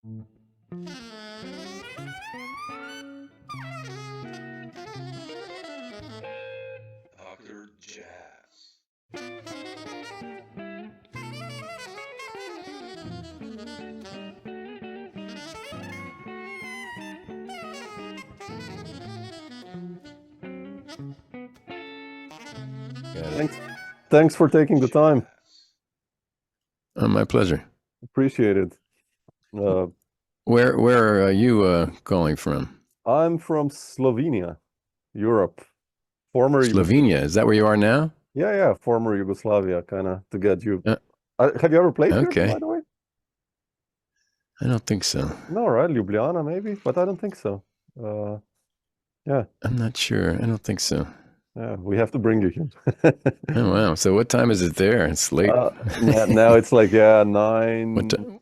Dr. Jazz. Thanks. Thanks for taking the time. My pleasure. Appreciate it. Where are you calling from? I'm from Slovenia, Europe. Former Slovenia. Is that where you are now? Yeah, former Yugoslavia, kind of to get you. Have you ever played here, by the way? I don't think so. No, right? Ljubljana, maybe, but I don't think so. Yeah. I'm not sure. I don't think so. Yeah, we have to bring you here. Oh, wow. So what time is it there? It's late. Now it's like,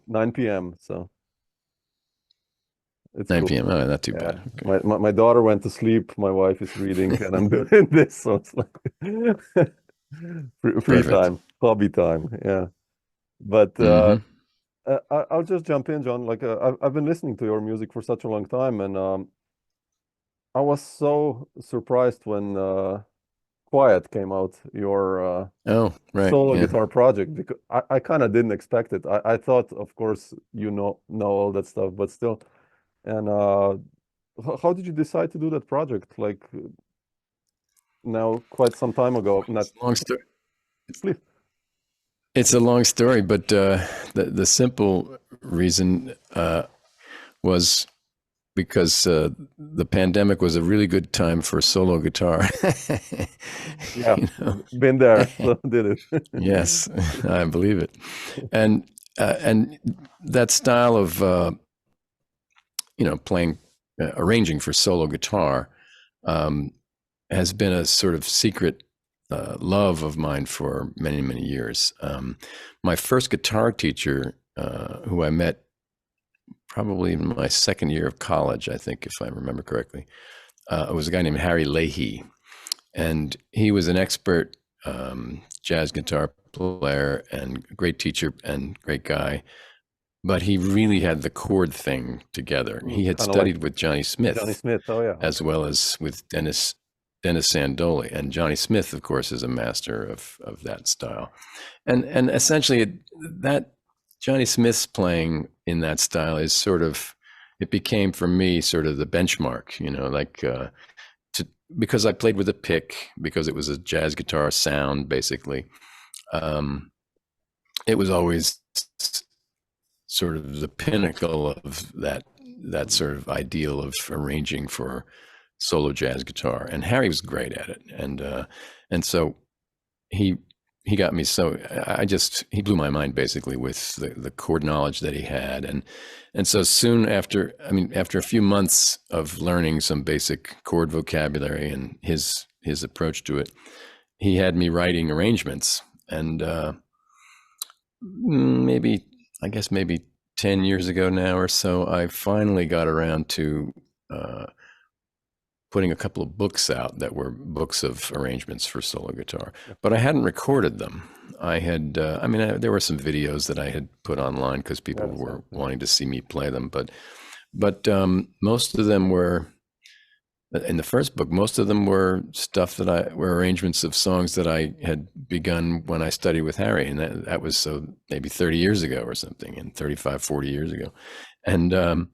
9 p.m. So it's 9 cool. p.m. Oh, not too bad. Okay. My daughter went to sleep. My wife is reading, and I'm doing this. So it's like free time, hobby time. Yeah. But I'll just jump in, John. Like I've been listening to your music for such a long time, and I was so surprised when Quiet came out, your solo guitar project, because I kind of didn't expect it. I thought, of course, you know all that stuff, but still. And how did you decide to do that project? Like now, quite some time ago. Not long story. Please. It's a long story, but the simple reason was because the pandemic was a really good time for solo guitar. Yeah, been there, so did it. Yes, I believe it. And that style of playing, arranging for solo guitar has been a sort of secret love of mine for many, many years. My first guitar teacher, who I met probably in my second year of college, I think, if I remember correctly, was a guy named Harry Leahy. And he was an expert jazz guitar player and great teacher and great guy. But he really had the chord thing together. He had studied with Johnny Smith. Oh yeah. As well as with Dennis Sandoli. And Johnny Smith, of course, is a master of that style. And essentially that Johnny Smith's playing in that style is sort of, it became for me sort of the benchmark, because I played with a pick, because it was a jazz guitar sound, basically. It was always sort of the pinnacle of that sort of ideal of arranging for solo jazz guitar. And Harry was great at it. And so he got me, so he blew my mind basically with the chord knowledge that he had. And so soon after a few months of learning some basic chord vocabulary and his approach to it, he had me writing arrangements. And maybe 10 years ago now or so, I finally got around to putting a couple of books out that were books of arrangements for solo guitar, but I hadn't recorded them. I had, there were some videos that I had put online because people were wanting to see me play them, but most of them were, in the first book, most of them were stuff were arrangements of songs that I had begun when I studied with Harry. And that was so maybe 30 years ago or something, and 35, 40 years ago. And,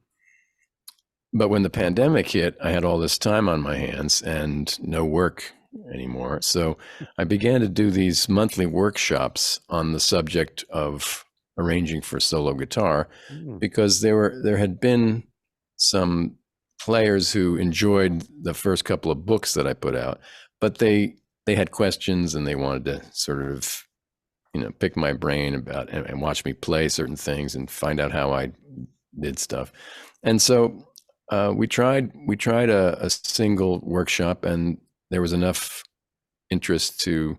but when the pandemic hit, I had all this time on my hands and no work anymore. So I began to do these monthly workshops on the subject of arranging for solo guitar, because there had been some players who enjoyed the first couple of books that I put out, but they had questions and they wanted to sort of, pick my brain about and watch me play certain things and find out how I did stuff. And so we tried a single workshop, and there was enough interest to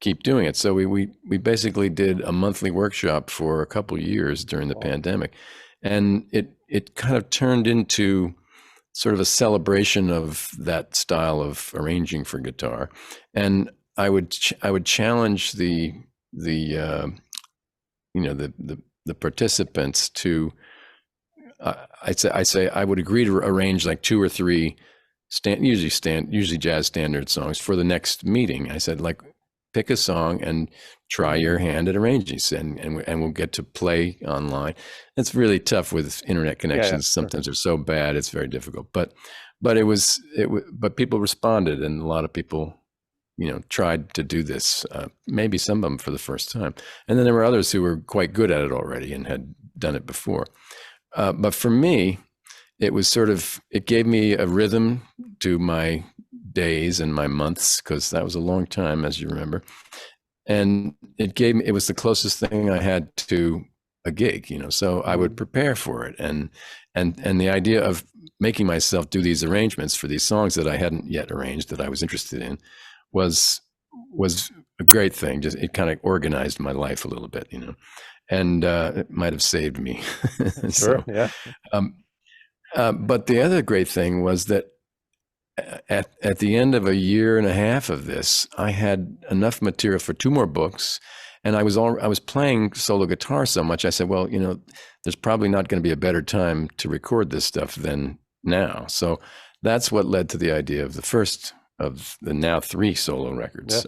keep doing it. So we basically did a monthly workshop for a couple of years during the pandemic, and it kind of turned into sort of a celebration of that style of arranging for guitar. And I would challenge the participants to I say I would agree to arrange like 2 or 3 usually jazz standard songs for the next meeting. I said, like, pick a song and try your hand at arranging, and we'll get to play online. It's really tough with internet connections. Sometimes they're so bad it's very difficult. But but people responded, and a lot of people, tried to do this. Maybe some of them for the first time, and then there were others who were quite good at it already and had done it before. But for me, it was it gave me a rhythm to my days and my months, because that was a long time, as you remember. And it was the closest thing I had to a gig, so I would prepare for it. And the idea of making myself do these arrangements for these songs that I hadn't yet arranged, that I was interested in, was a great thing. Just, it kind of organized my life a little bit, and it might have saved me. Sure, yeah. But the other great thing was that at the end of a year and a half of this, I had enough material for 2 more books, and I was playing solo guitar so much. I said, well, there's probably not going to be a better time to record this stuff than now. So that's what led to the idea of the first of the now 3 solo records,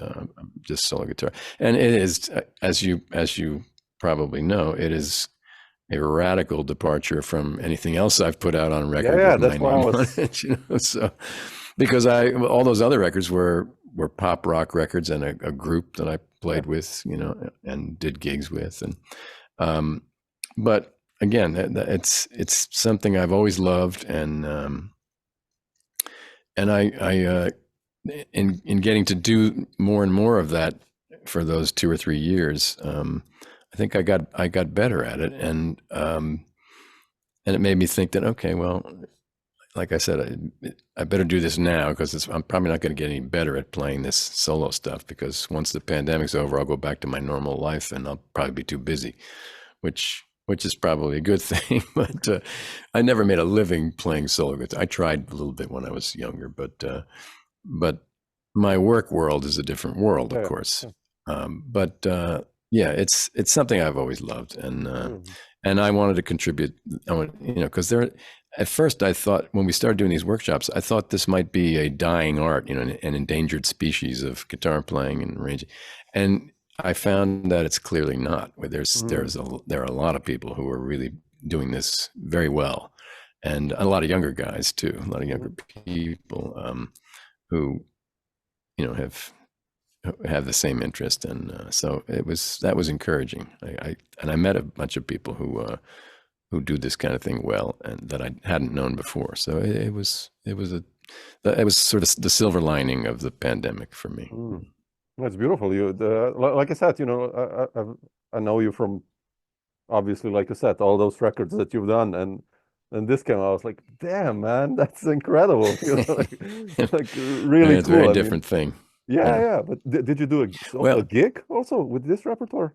just solo guitar. And it is, as you probably know, it is a radical departure from anything else I've put out on record. Yeah, that's why I was. So, because all those other records were pop rock records, and a group that I played with, and did gigs with, and but again, it's something I've always loved, and I in getting to do more and more of that for those 2 or 3 years, I think I got better at it, and it made me think that, okay, well, like I said, I better do this now, because I'm probably not going to get any better at playing this solo stuff, because once the pandemic's over, I'll go back to my normal life, and I'll probably be too busy, which is probably a good thing. But I never made a living playing solo guitar. I tried a little bit when I was younger, but my work world is a different world, of course. But it's something I've always loved, and I wanted to contribute. Because at first I thought, when we started doing these workshops, I thought this might be a dying art, an endangered species of guitar playing and arranging, and I found that it's clearly not. There are a lot of people who are really doing this very well, and a lot of younger guys too, a lot of younger people who have the same interest, and so that was encouraging. I met a bunch of people who do this kind of thing well, and that I hadn't known before. So it was sort of the silver lining of the pandemic for me. That's beautiful. Like I said, I know you from, obviously, like you said, all those records that you've done, and this came out, I was like, damn, man, that's incredible. Like really it's cool. a very different thing. Yeah. But did you do a gig also with this repertoire?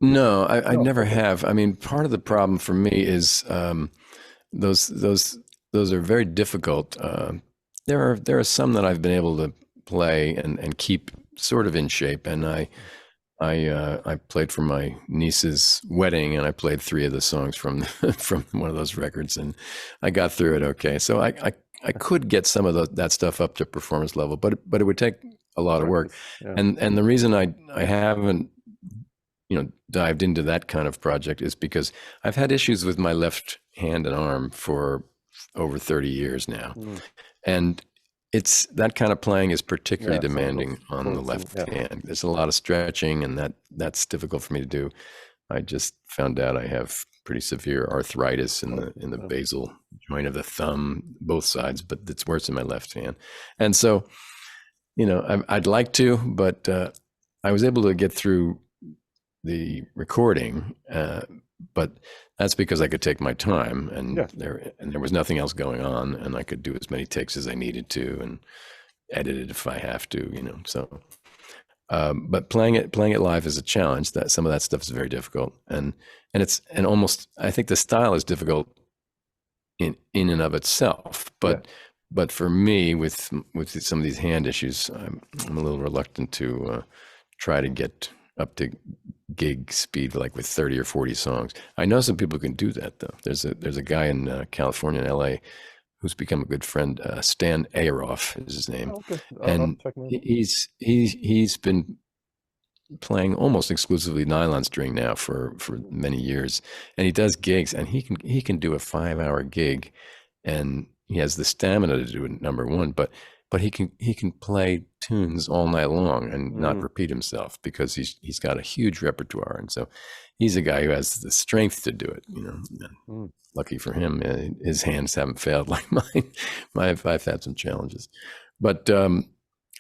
No, I never have. I mean, part of the problem for me is those are very difficult. There are some that I've been able to play and keep sort of in shape, and I played for my niece's wedding, and I played 3 of the songs from one of those records, and I got through it okay. So I could get some of that stuff up to performance level, but it would take a lot of work. Yeah. And the reason I haven't dived into that kind of project is because I've had issues with my left hand and arm for over 30 years now, and it's that kind of playing is particularly demanding on the left hand. There's a lot of stretching, and that's difficult for me to do. I just found out I have pretty severe arthritis in the basal joint of the thumb, both sides, but it's worse in my left hand. And so, I'd like to, but I was able to get through the recording, but that's because I could take my time, and there was nothing else going on, and I could do as many takes as I needed to, and edit it if I have to, So, but playing it live is a challenge. That some of that stuff is very difficult, and almost, I think the style is difficult in and of itself, but for me, with some of these hand issues, I'm a little reluctant to try to get up to gig speed, like with 30 or 40 songs. I know some people can do that though. There's a guy in California, in LA, who's become a good friend. Stan Ayeroff is his name, Okay, I'll and check him out. he's been playing almost exclusively nylon string now for many years, and he does gigs, and he can do a 5-hour gig, and he has the stamina to do it, number one, but he can play tunes all night long and not repeat himself, because he's got a huge repertoire, and so he's a guy who has the strength to do it, you know. Lucky for him, his hands haven't failed like mine. I've had some challenges, but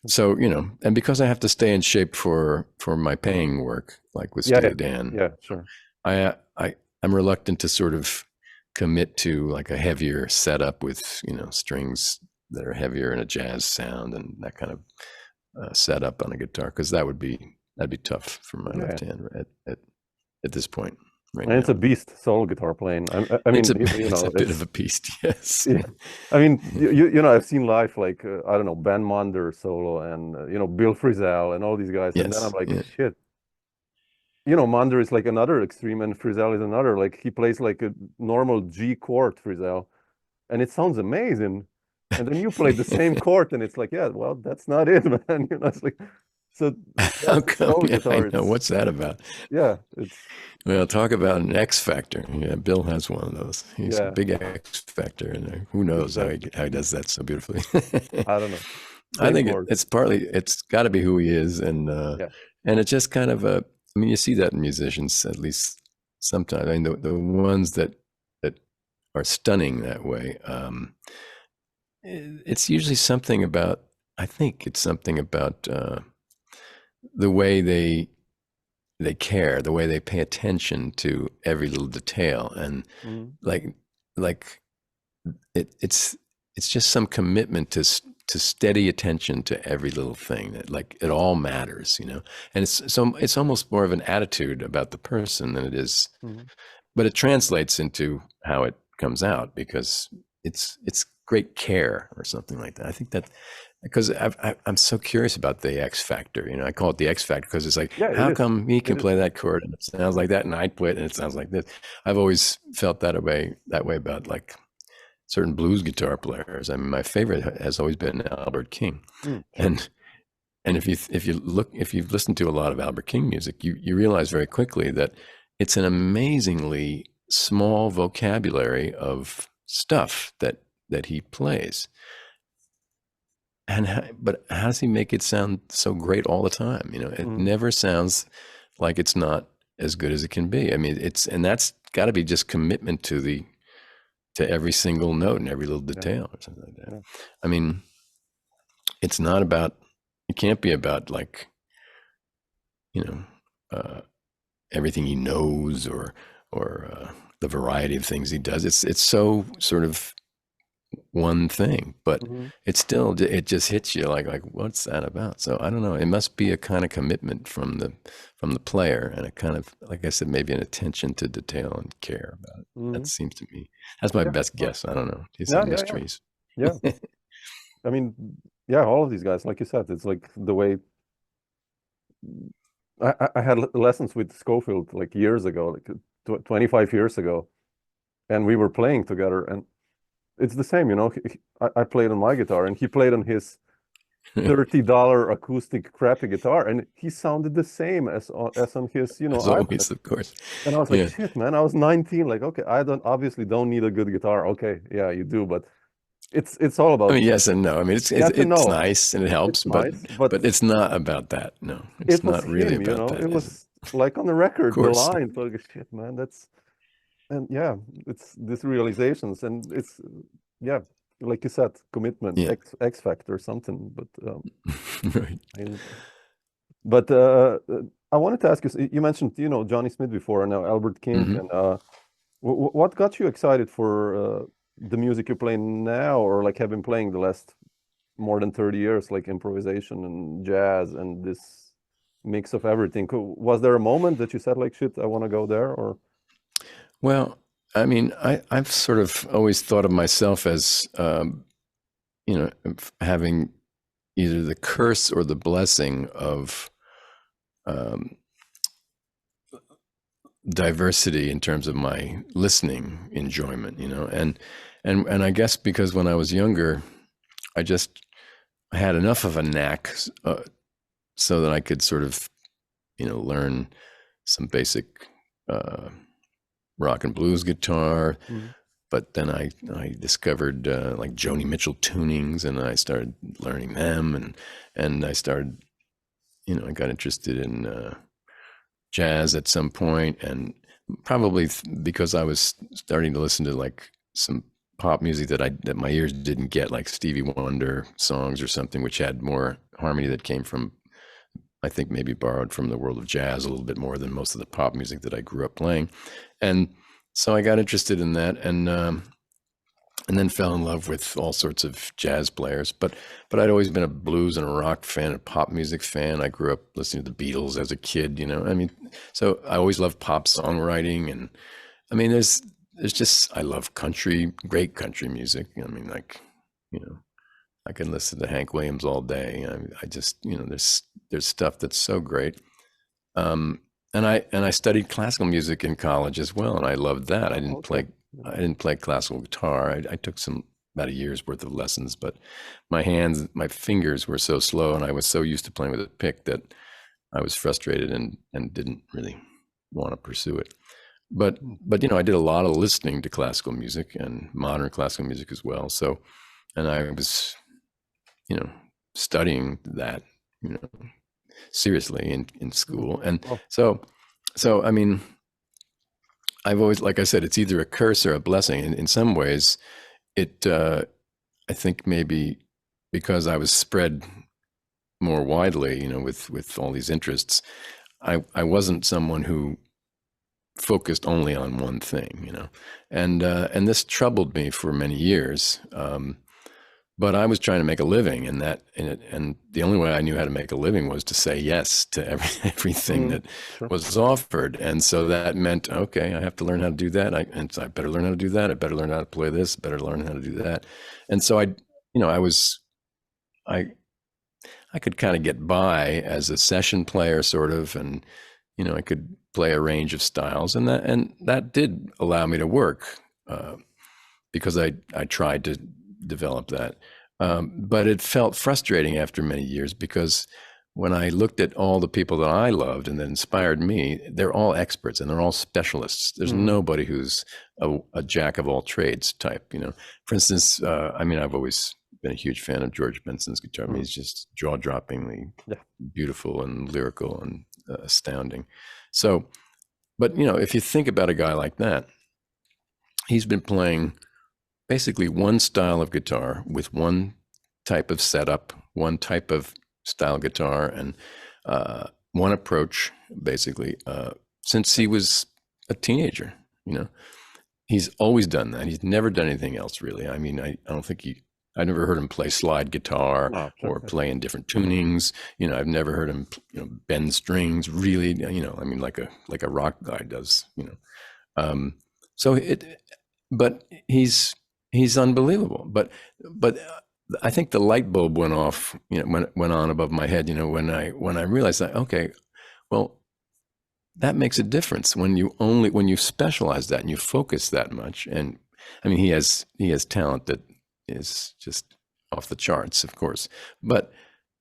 so, you know, and because I have to stay in shape for my paying work, like with Steely Dan, yeah, sure. I'm reluctant to sort of commit to like a heavier setup with, you know, strings that are heavier and a jazz sound and that kind of setup on a guitar, because that'd be tough for my left hand at this point. Right and now. It's a beast solo guitar playing. I mean, it's a bit of a beast, yes. Yeah. I mean, you know, I've seen live like I don't know, Ben Monder solo and you know, Bill Frisell and all these guys, and then I'm like, shit. You know, Monder is like another extreme, and Frisell is another. Like he plays like a normal G chord, Frisell, and it sounds amazing. And then you play the same chord, and it's like, yeah, well, that's not it, man. You know, it's like, so how come? Yeah, I know. What's that about? Yeah, it's. Well, talk about an X factor. Yeah, Bill has one of those. He's a big X factor, and who knows how he does that so beautifully. I don't know. I think it's got to be who he is, and it's just kind of a. I mean, you see that in musicians, at least sometimes. I mean, the ones that are stunning that way. It's usually something about. I think it's something about the way they care, the way they pay attention to every little detail, and like it's just some commitment to steady attention to every little thing, that like it all matters, you know. And it's almost more of an attitude about the person than it is, but it translates into how it comes out, because it's great care or something like that. I think that. Because I'm so curious about the X factor, you know. I call it the X factor because it's like, how come he can play that chord and it sounds like that, and I play it and it sounds like this? I've always felt that way about like certain blues guitar players. I mean, my favorite has always been Albert King, and if you've listened to a lot of Albert King music, you realize very quickly that it's an amazingly small vocabulary of stuff that he plays. But how does he make it sound so great all the time? You know, it never sounds like it's not as good as it can be. I mean, and that's got to be just commitment to every single note and every little detail or something like that. Yeah. I mean, it can't be about like, you know, everything he knows or the variety of things he does. It's so sort of one thing, but it just hits you like what's that about? So I don't know, it must be a kind of commitment from the player, and a kind of, like I said, maybe an attention to detail and care about it. That seems to me, that's my best guess. I don't know. These are mysteries. Yeah. I mean, all of these guys, like you said, it's like the way I had lessons with Schofield like years ago, like 25 years ago, and we were playing together, and it's the same, you know. I played on my guitar, and he played on his $30 acoustic crappy guitar, and he sounded the same as on his, you know, as always, of course. And I was like, shit, man. I was 19. Like, okay, I obviously don't need a good guitar. Okay, yeah, you do, but it's all about. I mean, yes and no. I mean, it's nice and it helps, but it's not about that. No, it's not really about, you know, that. It was like on the record, the line. So like, shit, man, that's. And it's these realizations, and it's like you said, commitment, X factor, something. But right. But I wanted to ask you. You mentioned, you know, Johnny Smith before, and now Albert King. And what got you excited for the music you're playing now, or like have been playing the last more than 30 years, like improvisation and jazz and this mix of everything? Was there a moment that you said like, shit, I want to go there, or? Well, I mean, I've sort of always thought of myself as, you know, having either the curse or the blessing of diversity in terms of my listening enjoyment, and I guess because when I was younger, I had enough of a knack so that I could sort of, learn some basic rock and blues guitar. But then I discovered like Joni Mitchell tunings, and I started learning them, and I started, I got interested in jazz at some point, and probably because I was starting to listen to like some pop music that my ears didn't get, like Stevie Wonder songs or something, which had more harmony that came from, I think maybe borrowed from the world of jazz a little bit more than most of the pop music that I grew up playing. And so I got interested in that, and then fell in love with all sorts of jazz players. But I'd always been a blues and a rock fan, a pop music fan. I grew up listening to the Beatles as a kid, so I always loved pop songwriting. And I mean, there's just, I love great country music. I can listen to Hank Williams all day. I just, there's stuff that's so great. And I studied classical music in college as well, and I loved that. I didn't play classical guitar. I took about a year's worth of lessons, but my fingers were so slow, and I was so used to playing with a pick that I was frustrated and didn't really want to pursue it. But I did a lot of listening to classical music and modern classical music as well. So, and I was, studying that, seriously in school. And so I mean, I've always, like I said, it's either a curse or a blessing. And in some ways, I think maybe because I was spread more widely, with all these interests, I wasn't someone who focused only on one thing, and this troubled me for many years. But I was trying to make a living, and the only way I knew how to make a living was to say yes to everything that was offered. And so that meant, okay, I have to learn how to do that. And so I better learn how to do that. I better learn how to play this, better learn how to do that. And so I could kind of get by as a session player sort of, and, I could play a range of styles, and that did allow me to work, because I tried to develop that. But it felt frustrating after many years, because when I looked at all the people that I loved and that inspired me, they're all experts and they're all specialists. There's nobody who's a jack of all trades type, For instance, I've always been a huge fan of George Benson's guitar. I mean, he's just jaw-droppingly beautiful and lyrical and astounding. So, but if you think about a guy like that, he's been playing basically one style of guitar with one type of setup, one type of style guitar, and one approach, basically, since he was a teenager. He's always done that. He's never done anything else, really. I mean, I don't think I never heard him play slide guitar or play in different tunings. I've never heard him, bend strings really, like a rock guy does, but he's unbelievable. But I think the light bulb went off, went on above my head, when I realized that, okay, well, that makes a difference when you specialize that and you focus that much. And I mean, he has talent that is just off the charts, of course, but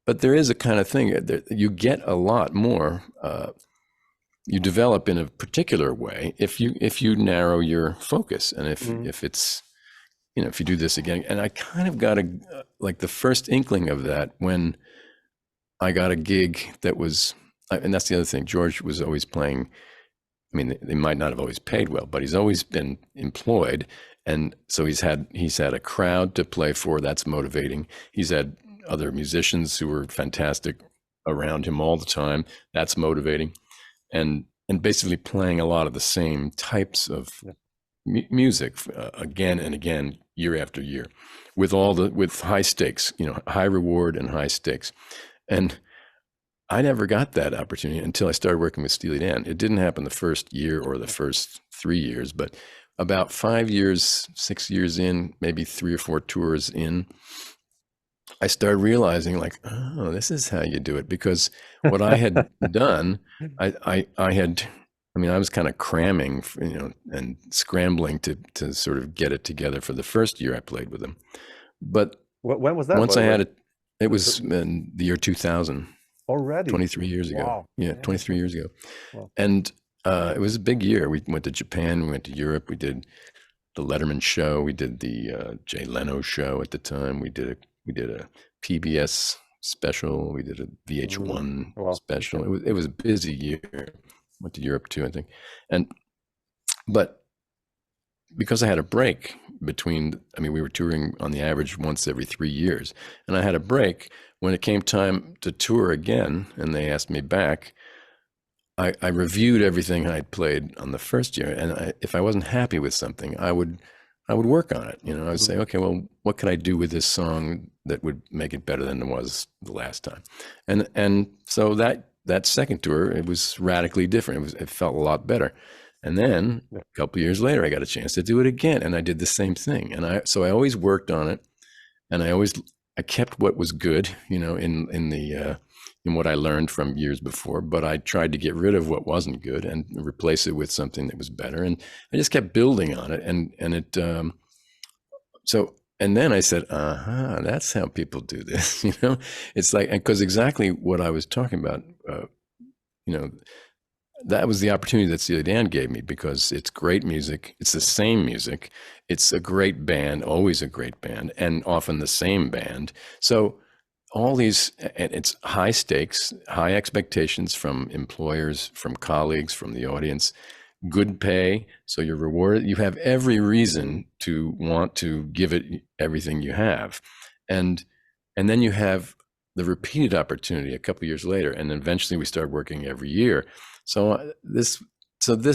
there is a kind of thing that you get a lot more, you develop in a particular way if you narrow your focus, and if it's, if you do this again. And I kind of got like the first inkling of that when I got a gig that was, and that's the other thing, George was always playing. I mean, they might not have always paid well, but he's always been employed. And so he's had a crowd to play for. That's motivating. He's had other musicians who were fantastic around him all the time. That's motivating. And basically playing a lot of the same types of music again and again, year after year, with high stakes, high reward and high stakes. And I never got that opportunity until I started working with Steely Dan. It didn't happen the first year or the first 3 years, but about 5 years, 6 years in, maybe 3 or 4 tours in, I started realizing, like, oh, this is how you do it. Because what I had done, I had I mean, I was kind of cramming, and scrambling to sort of get it together for the first year I played with them. But when was that? Once I had it, it was in the year 2000. Already? 23 years ago. Wow. Yeah, 23 years ago. Wow. And it was a big year. We went to Japan, we went to Europe, we did the Letterman show, we did the Jay Leno show at the time, we did a PBS special, we did a VH1 special. It was a busy year. Went to Europe too, I think. But because I had a break between, I mean, we were touring on the average once every 3 years, and I had a break. When it came time to tour again, and they asked me back, I reviewed everything I'd played on the first year, and if I wasn't happy with something, I would work on it. I would say, okay, well, what could I do with this song that would make it better than it was the last time? And so that second tour, it was radically different. It felt a lot better. And then a couple of years later, I got a chance to do it again, and I did the same thing. And so I always worked on it, and I kept what was good, in what I learned from years before, but I tried to get rid of what wasn't good and replace it with something that was better. And I just kept building on it. And then I said, that's how people do this. It's like, because exactly what I was talking about, that was the opportunity that Steely Dan gave me, because it's great music. It's the same music. It's a great band, always a great band, and often the same band. So all these, and it's high stakes, high expectations from employers, from colleagues, from the audience, good pay. So you're rewarded. You have every reason to want to give it everything you have. And then you have the repeated opportunity a couple of years later. And then eventually we started working every year. So this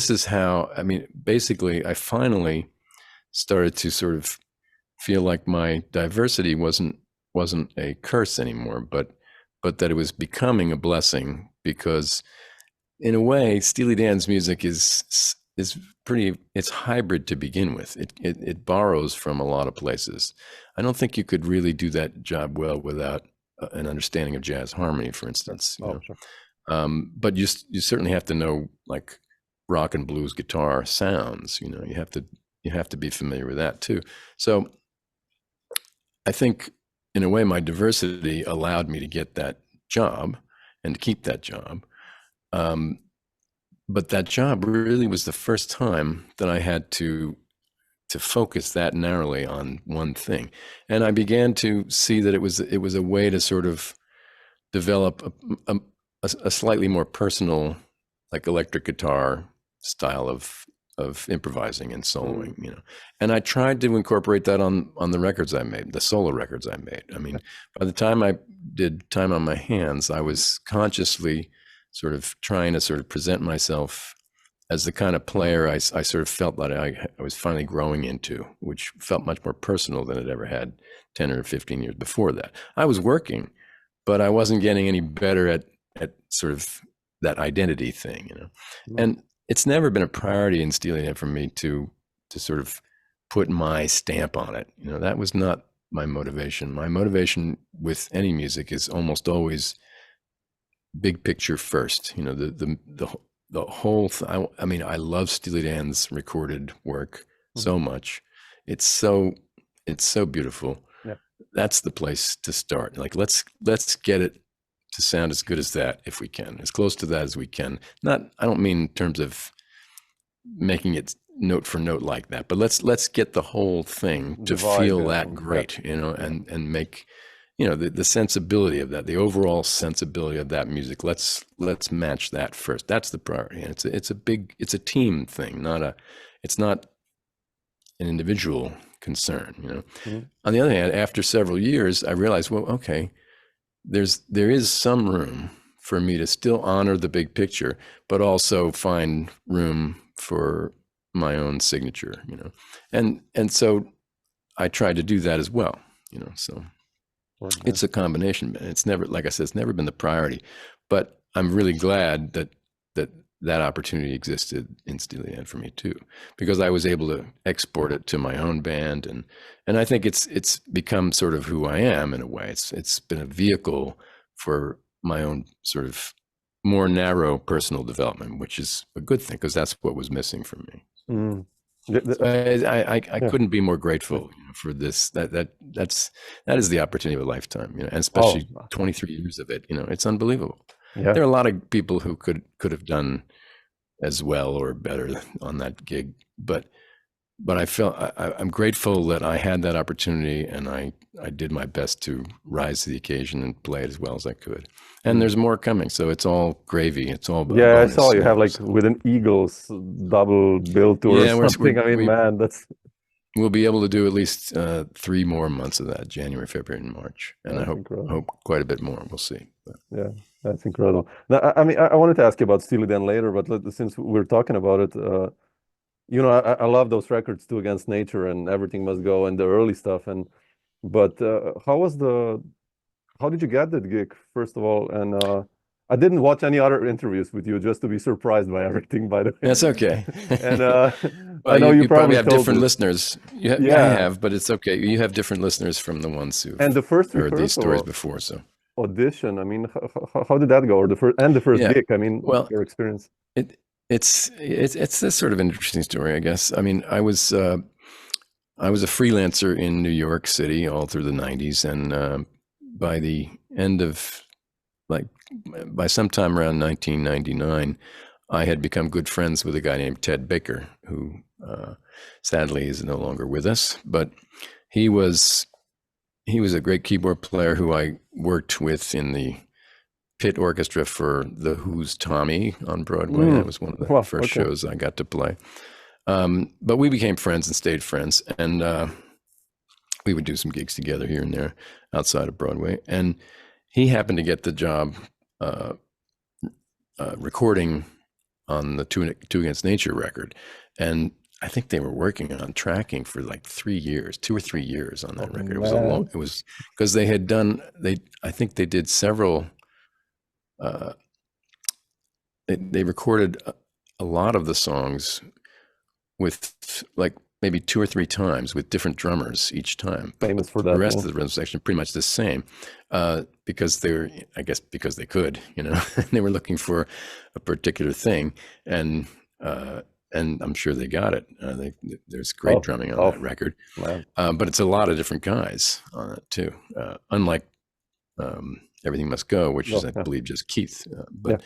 is how, I mean, basically I finally started to sort of feel like my diversity wasn't a curse anymore, but that it was becoming a blessing, because in a way, Steely Dan's music is pretty, it's hybrid to begin with. It borrows from a lot of places. I don't think you could really do that job well without an understanding of jazz harmony, for instance. Sure. But you certainly have to know, like, rock and blues guitar sounds. You have to be familiar with that too. So I think, in a way, my diversity allowed me to get that job and to keep that job. But that job really was the first time that I had to focus that narrowly on one thing. And I began to see that it was a way to sort of develop a slightly more personal, like, electric guitar style of improvising and soloing, and I tried to incorporate that on the records I made, the solo records I made. I mean, by the time I did Time on My Hands, I was consciously sort of trying to sort of present myself as the kind of player I sort of felt that I was finally growing into, which felt much more personal than it ever had 10 or 15 years before that. I was working, but I wasn't getting any better at sort of that identity thing, And it's never been a priority in Steely Dan for me to sort of put my stamp on it. That was not my motivation. My motivation with any music is almost always big picture first. The whole I mean, I love Steely Dan's recorded work so much. It's so beautiful. Yeah. That's the place to start. Like, let's get it to sound as good as that, if we can, as close to that as we can. I don't mean in terms of making it note for note like that, but let's get the whole thing to feel that great, and make, the sensibility of that, the overall sensibility of that music. Let's match that first. That's the priority. And it's a team thing, it's not an individual concern, On the other hand, after several years, I realized, well, okay, there is some room for me to still honor the big picture, but also find room for my own signature, and so I tried to do that as well, so it's a combination. It's never, like I said, it's never been the priority, but I'm really glad that opportunity existed in Steely Dan for me too, because I was able to export it to my own band, and I think it's become sort of who I am in a way. It's been a vehicle for my own sort of more narrow personal development, which is a good thing because that's what was missing for me. Mm. So I couldn't be more grateful for this. That is the opportunity of a lifetime, and especially 23 years of it. It's unbelievable. Yeah. There are a lot of people who could have done as well or better on that gig, but I'm grateful that I had that opportunity, and I did my best to rise to the occasion and play it as well as I could. And there's more coming, so it's all gravy. It's all I saw you have with an Eagles double bill tour or something. We'll be able to do at least 3 more months of that, January, February, and March, and I hope quite a bit more. We'll see. Yeah, that's incredible. Now, I wanted to ask you about Steely Dan later, but since we're talking about it. I love those records too, Against Nature and Everything Must Go and the early stuff. But how did you get that gig, first of all? And I didn't watch any other interviews with you just to be surprised by everything, by the way. That's okay. And well, I know you probably have different listeners. I have, but it's okay. You have different listeners from the ones who heard these stories before. So audition. I mean, how did that go? Or the first gig. I mean, your experience. It's this sort of interesting story, I guess. I mean, I was a freelancer in New York City all through the 90s, and by the end of by sometime around 1999, I had become good friends with a guy named Ted Baker, who sadly is no longer with us, but he was a great keyboard player who I worked with in the pit orchestra for The Who's Tommy on Broadway. That was one of the first shows I got to play. But we became friends and stayed friends, and we would do some gigs together here and there outside of Broadway. And he happened to get the job recording on the Two Against Nature record. And I think they were working on tracking for 3 years, 2 or 3 years on that record. It was because they had done, I think they did several, they recorded a lot of the songs with maybe 2 or 3 times with different drummers each time. Famous for that. The rest of the rhythm section pretty much the same, because because they could, they were looking for a particular thing, and I'm sure they got it. There's great drumming on that record, but it's a lot of different guys on it too. Unlike Everything Must Go, which is, I believe, just Keith. But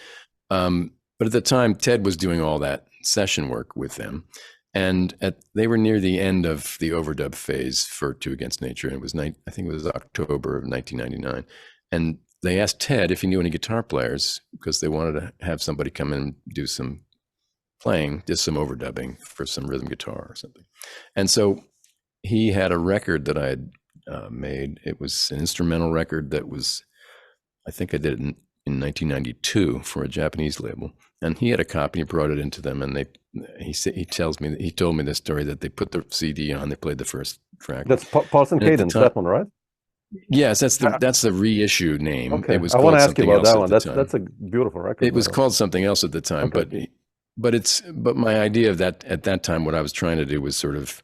at the time, Ted was doing all that session work with them, and they were near the end of the overdub phase for Two Against Nature, and it was I think it was October of 1999, and they asked Ted if he knew any guitar players because they wanted to have somebody come in and do some playing, just some overdubbing for some rhythm guitar or something. And so he had a record that I had made. It was an instrumental record that was, I think I did it in 1992 for a Japanese label, and he had a copy. He brought it into them, and he told me this story that they put the CD on. They played the first track. That's Pulse and Cadence, that one, right? Yes, that's the reissue name. Okay. It was I want to called ask you about that one. something else. That's a beautiful record. It was called something else at the time, but my idea of that at that time, what I was trying to do was sort of,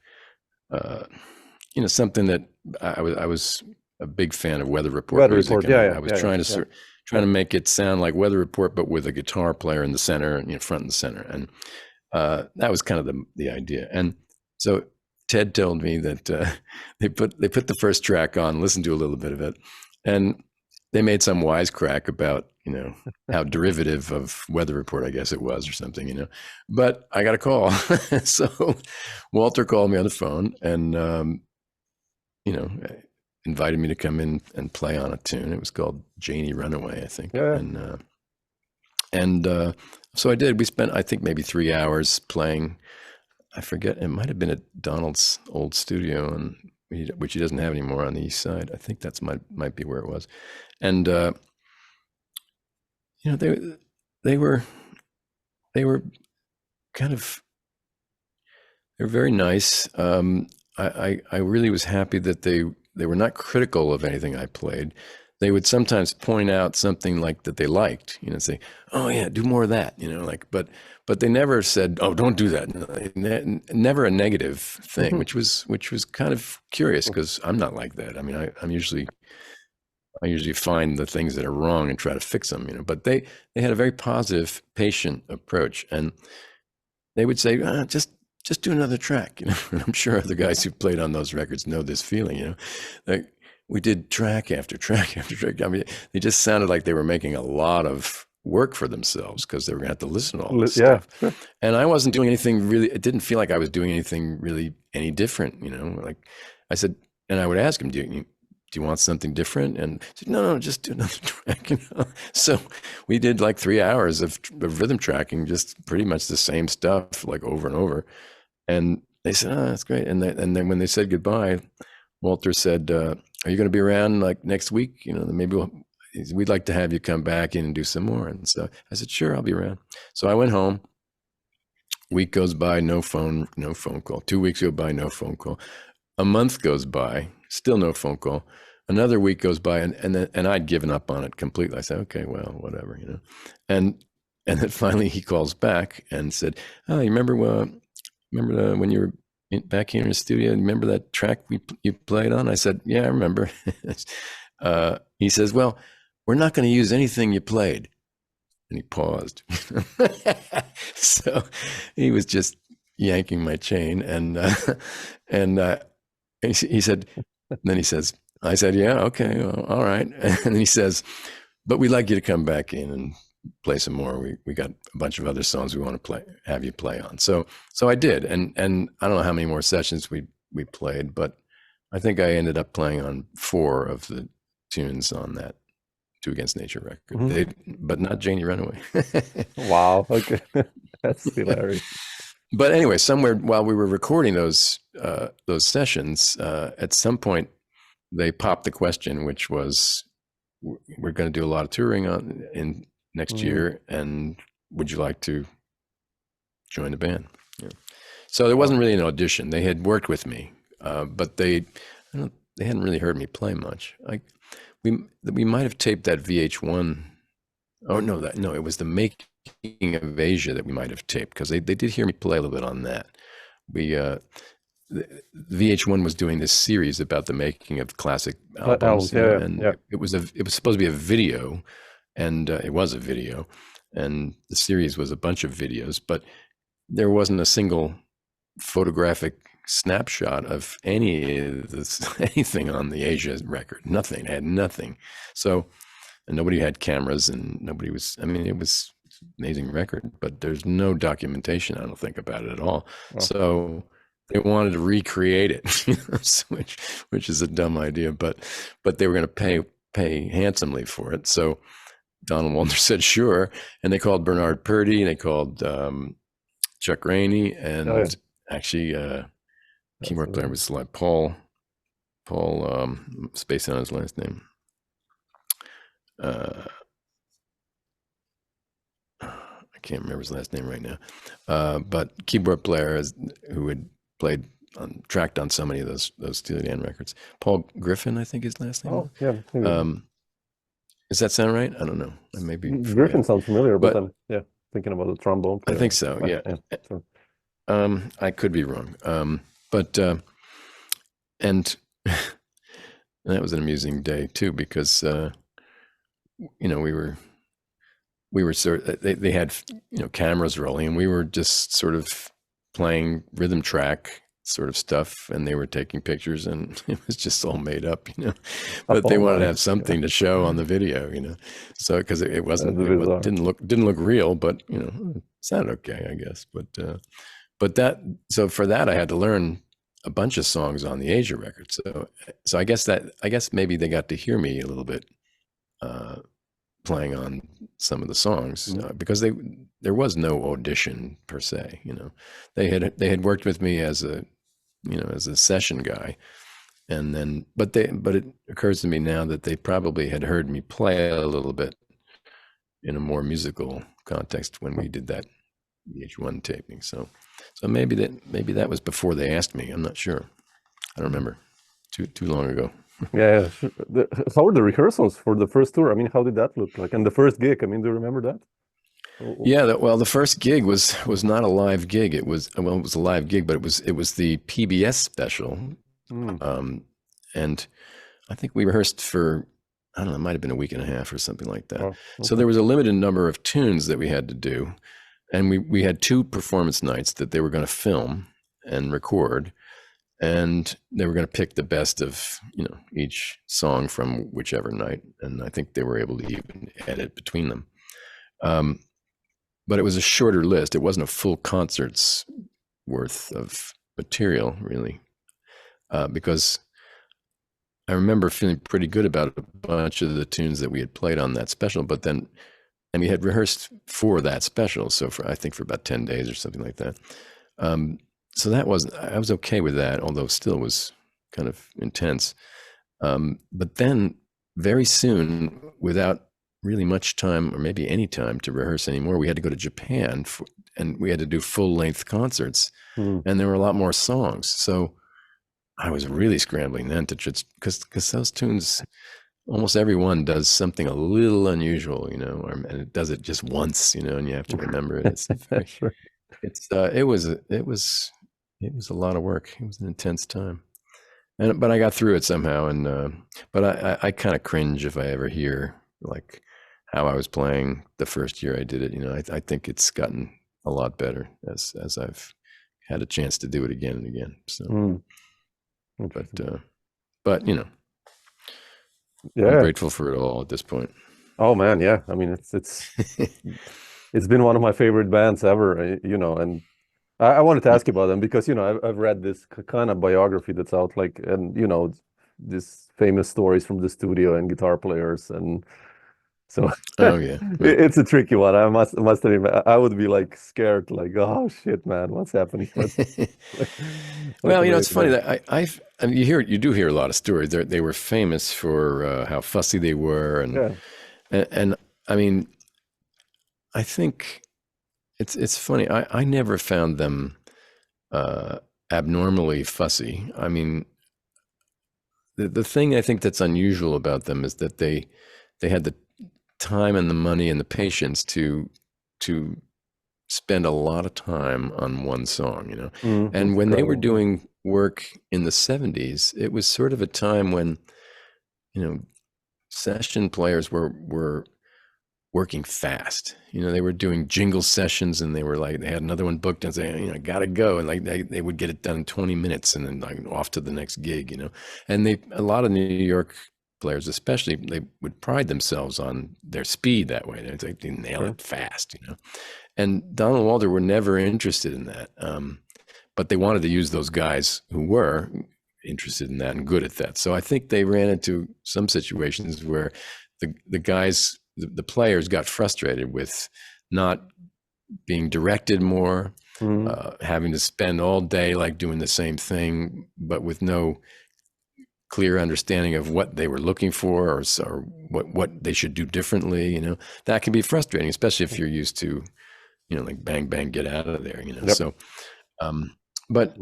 something that I was a big fan of Weather Report music. I was trying to make it sound like Weather Report, but with a guitar player in the center, front and center, and that was kind of the idea. And so Ted told me that they put the first track on, listened to a little bit of it, and they made some wisecrack about how derivative of Weather Report, I guess it was, or something, But I got a call, so Walter called me on the phone, and invited me to come in and play on a tune. It was called Janie Runaway, I think. Yeah. And so I did. We spent, I think, maybe 3 hours playing. I forget, it might have been at Donald's old studio, which he doesn't have anymore, on the East Side. I think that's might be where it was. And they were kind of, they're very nice. I really was happy that they were not critical of anything I played. They would sometimes point out something that they liked, say, "Oh yeah, do more of that," but they never said, "Oh, don't do that." Never a negative thing, which was kind of curious, because I'm not like that. I mean, I'm usually I usually find the things that are wrong and try to fix them, but they had a very positive, patient approach, and they would say, just do another track, And I'm sure the guys who played on those records know this feeling, like we did track after track after track. I mean, they just sounded like they were making a lot of work for themselves because they were going to have to listen to all this stuff. Sure. And I wasn't doing anything really. It didn't feel like I was doing anything really any different, Like I said, and I would ask him, do you want something different? And he said, no, just do another track. So we did like 3 hours of rhythm tracking, just pretty much the same stuff, like over and over. And they said, oh, that's great. And then when they said goodbye, Walter said, are you going to be around like next week? Maybe we'd like to have you come back in and do some more. And so I said, sure, I'll be around. So I went home. Week goes by, no phone call. 2 weeks go by, no phone call. A month goes by, still no phone call. Another week goes by, and I'd given up on it completely. I said, okay, well, whatever, And then finally he calls back and said, oh, you remember when you were back here in the studio? Remember that track you played on? I said, yeah, I remember. He says, well, we're not going to use anything you played. And he paused. So he was just yanking my chain, and he said, then he says, I said, yeah, okay, well, all right. And then he says, but we'd like you to come back in and play some more. We got a bunch of other songs we want to have you play on. So I did, and I don't know how many more sessions we played, but I think I ended up playing on 4 of the tunes on that Two Against Nature record, mm-hmm. But not Janie Runaway. Wow, okay. That's hilarious. But anyway, somewhere while we were recording those sessions, at some point they popped the question, which was, we're going to do a lot of touring in next year, and would you like to join the band? Yeah. So there wasn't really an audition. They had worked with me, but they hadn't really heard me play much. We might have taped that VH1. Oh no, it was the Making of Asia that we might have taped, because they did hear me play a little bit on that. VH1 was doing this series about the making of classic albums, it was supposed to be a video, and it was a video, and the series was a bunch of videos, but there wasn't a single photographic snapshot of anything on the Asia record. Nothing. It had nothing. So, and nobody had cameras, and nobody was. I mean, it was an amazing record, but there's no documentation, I don't think, about it at all. Oh. So they wanted to recreate it, which is a dumb idea, but they were going to pay handsomely for it. So Donald Walter said sure, and they called Bernard Purdy, and they called Chuck Rainey, and actually keyboard player was like Paul spacing on his last name. I can't remember his last name right now, but keyboard player who had tracked on so many of those Steely Dan records. Paul Griffin, I think his last name. Oh, yeah. Does that sound right? I don't know. Maybe Griffin sounds familiar, but then thinking about the trombone player. I think so. Yeah. Sure. I could be wrong. But and that was an amusing day too, because we were sort of, they had cameras rolling, and we were just sort of playing rhythm track sort of stuff, and they were taking pictures, and it was just all made up, but they wanted to have something to show on the video, so because it didn't look real, but it sounded okay, I guess. But so for that I had to learn a bunch of songs on the Asia record. So I guess maybe they got to hear me a little bit playing on some of the songs, because there was no audition per se. They had worked with me as a session guy, and then but it occurs to me now that they probably had heard me play a little bit in a more musical context when we did that VH1 taping. So maybe that was before they asked me. I'm not sure. I don't remember. Too long ago. Yeah. How were the rehearsals for the first tour? I mean, how did that look like? And the first gig, I mean, do you remember that? Yeah. The first gig was not a live gig. It was a live gig, but it was the PBS special. And I think we rehearsed for I don't know, it might have been a week and a half or something like that. Oh, okay. So there was a limited number of tunes that we had to do. And we had 2 performance nights that they were going to film and record. And they were going to pick the best of, each song from whichever night. And I think they were able to even edit between them. But it was a shorter list. It wasn't a full concert's worth of material, really, because I remember feeling pretty good about a bunch of the tunes that we had played on that special, and we had rehearsed for that special. So I think for about 10 days or something like that. So I was okay with that, although still was kind of intense. But then very soon, without really much time or maybe any time to rehearse anymore, we had to go to Japan and we had to do full length concerts, and there were a lot more songs. So I was really scrambling then to just, because those tunes, almost every one does something a little unusual, and it does it just once, and you have to remember it. Sure. It was a lot of work. It was an intense time, but I got through it somehow. And but I kind of cringe if I ever hear like how I was playing the first year I did it. I think it's gotten a lot better as I've had a chance to do it again and again. So, but yeah, I'm grateful for it all at this point. Oh man, yeah. I mean, it's it's been one of my favorite bands ever. And I wanted to ask you about them because I've read this kind of biography that's out, like, and these famous stories from the studio and guitar players, and so oh yeah, it's a tricky one. I must admit, I would be like scared, like, oh shit, man, what's happening? Well, it's funny that I mean, you do hear a lot of stories. They were famous for how fussy they were, and I mean, I think it's funny. I never found them abnormally fussy. I mean, the thing I think that's unusual about them is that they had the time and the money and the patience to spend a lot of time on one song, and when they were doing work in the 70s, it was sort of a time when, session players were working fast. They were doing jingle sessions, and they had another one booked and say, I gotta go. And like they would get it done in 20 minutes and then like off to the next gig, and a lot of New York players, especially, they would pride themselves on their speed that way. They nail it fast, And Donald and Walter were never interested in that. But they wanted to use those guys who were interested in that and good at that. So I think they ran into some situations where the guys, the players, got frustrated with not being directed more, having to spend all day like doing the same thing, but with no clear understanding of what they were looking for or what they should do differently. That can be frustrating, especially if you're used to, like bang, bang, get out of there, Yep. So, but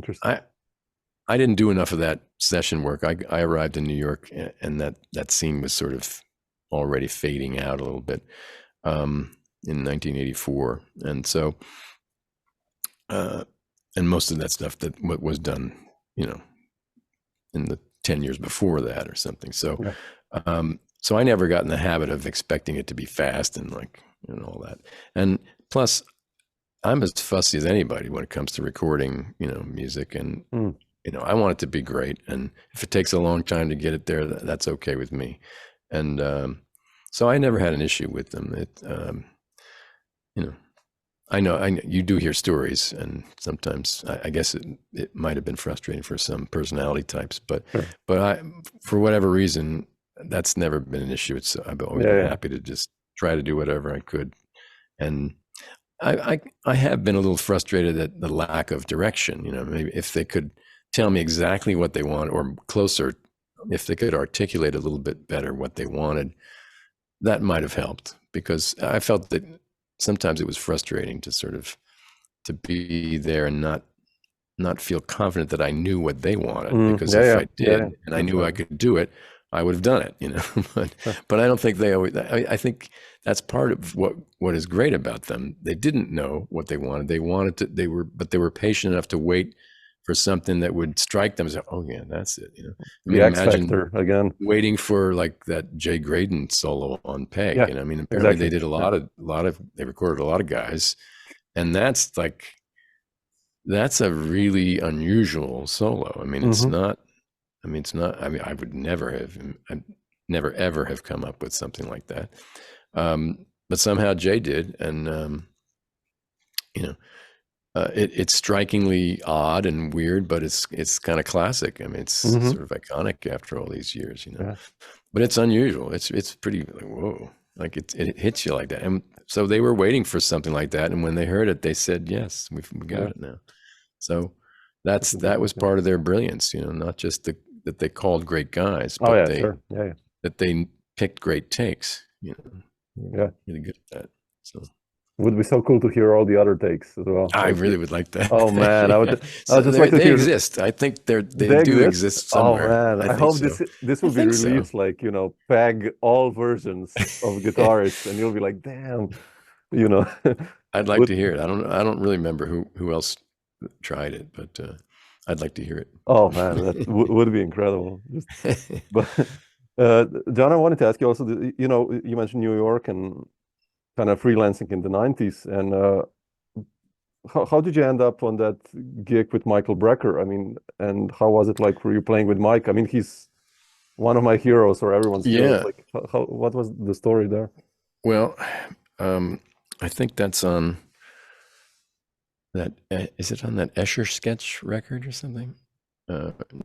I didn't do enough of that session work. I arrived in New York, and that scene was sort of already fading out a little bit in 1984. And so, and most of that stuff that was done, in the 10 years before that or something. So, so I never got in the habit of expecting it to be fast and like, all that. And plus, I'm as fussy as anybody when it comes to recording, music, and, I want it to be great. And if it takes a long time to get it there, that's okay with me. And, so I never had an issue with them. I know you do hear stories, and sometimes I guess it might have been frustrating for some personality types, but for whatever reason, that's never been an issue. I've always been happy to just try to do whatever I could. And I have been a little frustrated at the lack of direction. Maybe if they could tell me exactly what they want, or closer, if they could articulate a little bit better what they wanted, that might have helped, because I felt that sometimes it was frustrating to sort of to be there and not feel confident that I knew what they wanted, because if I did and I knew I could do it, I would have done it, but I don't think they always, I think that's part of what is great about them. They didn't know what they wanted. They wanted to, they were patient enough to wait for something that would strike them as, oh yeah, that's it. You know, I mean, X Factor again, waiting for like that Jay Graydon solo on Peg. Yeah, you know, I mean, apparently exactly. they did a lot of they recorded a lot of guys, and that's a really unusual solo. I mean, it's not. I mean, I would never ever have come up with something like that. But somehow Jay did, and you know. It's strikingly odd and weird, but it's kind of classic. I mean, it's sort of iconic after all these years, you know. Yeah. But it's unusual. It's pretty like, whoa, like it hits you like that. And so they were waiting for something like that, and when they heard it, they said, "Yes, we got it now." So that was part of their brilliance, you know, not just that they called great guys, but that they picked great takes, you know. Yeah, really good at that. So. Would be so cool to hear all the other takes as well. I really would like that. Oh man, I would just like to hear. They exist. I think they do exist somewhere. Oh man, I hope this will be released like, you know, Peg all versions of guitarists, and you'll be like, damn, you know. I'd like to hear it. I don't really remember who else tried it, but I'd like to hear it. Oh man, that would be incredible. But Jon, I wanted to ask you also, you know, you mentioned New York and kind of freelancing in the 90s, and how did you end up on that gig with Michael Brecker? I mean, and how was it like for you playing with Mike? I mean, he's one of my heroes, or everyone's heroes. Like, what was the story there? Well, I think that's on that. Is it on that Escher sketch record or something?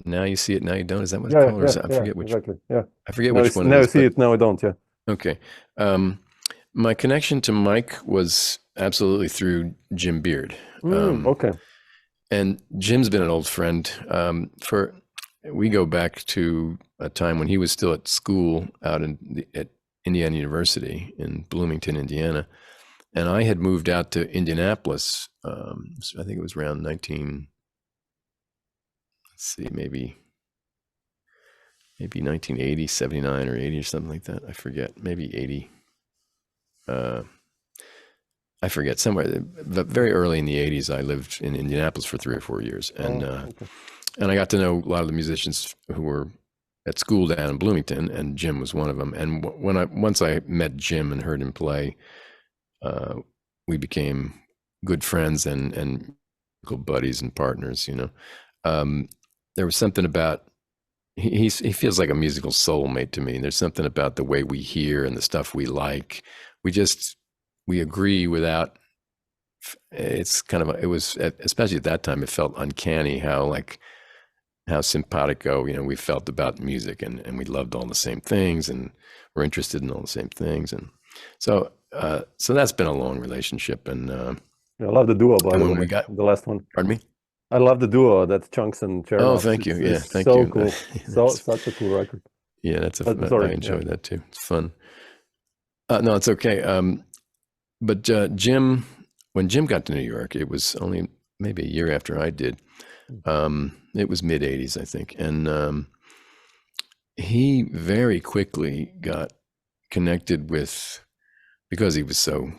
Now You See It, Now You Don't. Is that what it's called? I forget which. Exactly. Yeah. I forget which one. Now You See It, Now I Don't. Yeah. Okay. My connection to Mike was absolutely through Jim Beard. Okay. And Jim's been an old friend. We go back to a time when he was still at school out at Indiana University in Bloomington, Indiana. And I had moved out to Indianapolis. I think it was around maybe 1980, 79 or 80 or something like that. I forget, maybe 80. I forget, somewhere, but very early in the 80s, I lived in Indianapolis for 3 or 4 years. And and I got to know a lot of the musicians who were at school down in Bloomington, and Jim was one of them. And once I met Jim and heard him play, we became good friends and buddies and partners, you know. There was something about, he feels like a musical soulmate to me. There's something about the way we hear and the stuff we like. We agree without, it's kind of, it was, especially at that time, it felt uncanny how simpatico, you know, we felt about music, and we loved all the same things, and we're interested in all the same things. And so that's been a long relationship. And I love the duo, by the way. We got the last one. Pardon me? I love the duo. That's Chunks and Chernoff. Oh, thank you. Yeah, thank you. So cool. Such a cool record. Yeah, I enjoyed that too. It's fun. No, it's okay. But Jim, when Jim got to New York, it was only maybe a year after I did. It was mid 80s, I think. And he very quickly got connected with, because he was so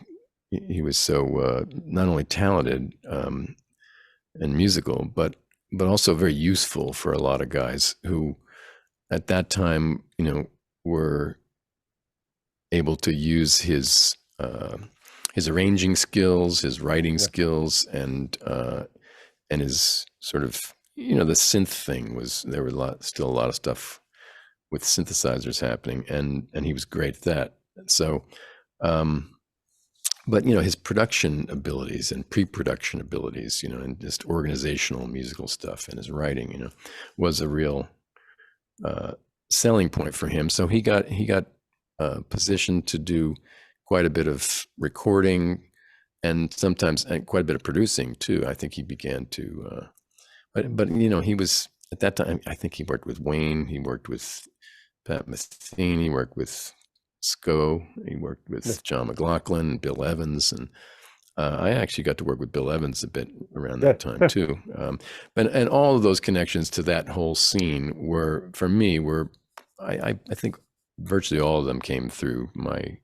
not only talented and musical, but also very useful for a lot of guys who at that time, you know, were able to use his arranging skills, his writing skills, and his sort of, you know, the synth thing was, there were still a lot of stuff with synthesizers happening, and he was great at that. So, but you know, his production abilities and pre-production abilities, you know, and just organizational musical stuff, and his writing, you know, was a real selling point for him. So he got positioned to do quite a bit of recording, and sometimes quite a bit of producing too. I think he began to, but you know, he was at that time, I think he worked with Wayne, he worked with Pat Metheny, he worked with Sco, he worked with John McLaughlin, Bill Evans, and I actually got to work with Bill Evans a bit around that time too. And all of those connections to that whole scene were, for me, I think virtually all of them came through my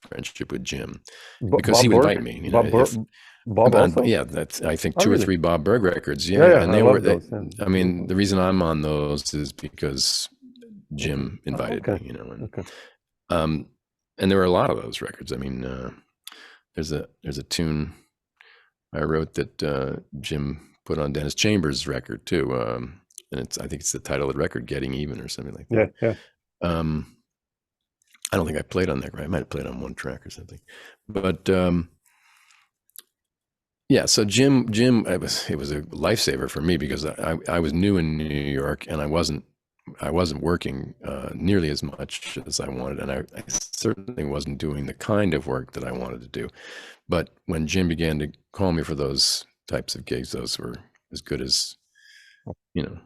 friendship with Jim, because he would invite me. You know, Bob also? Yeah, that's, I think, Oh, two or really? three Bob Berg records. Yeah, yeah, And I they love were, those. Yeah. I mean, the reason I'm on those is because Jim invited Okay. me, you know, Okay. and there were a lot of those records. I mean, there's a tune I wrote that Jim put on Dennis Chambers' record too, and I think it's the title of the record, "Getting Even" or something like that. Yeah, yeah. I don't think I played on that. Right? I might have played on one track or something, but yeah. So Jim, it was a lifesaver for me because I was new in New York and I wasn't working nearly as much as I wanted, and I certainly wasn't doing the kind of work that I wanted to do. But when Jim began to call me for those types of gigs, those were as good as, you know,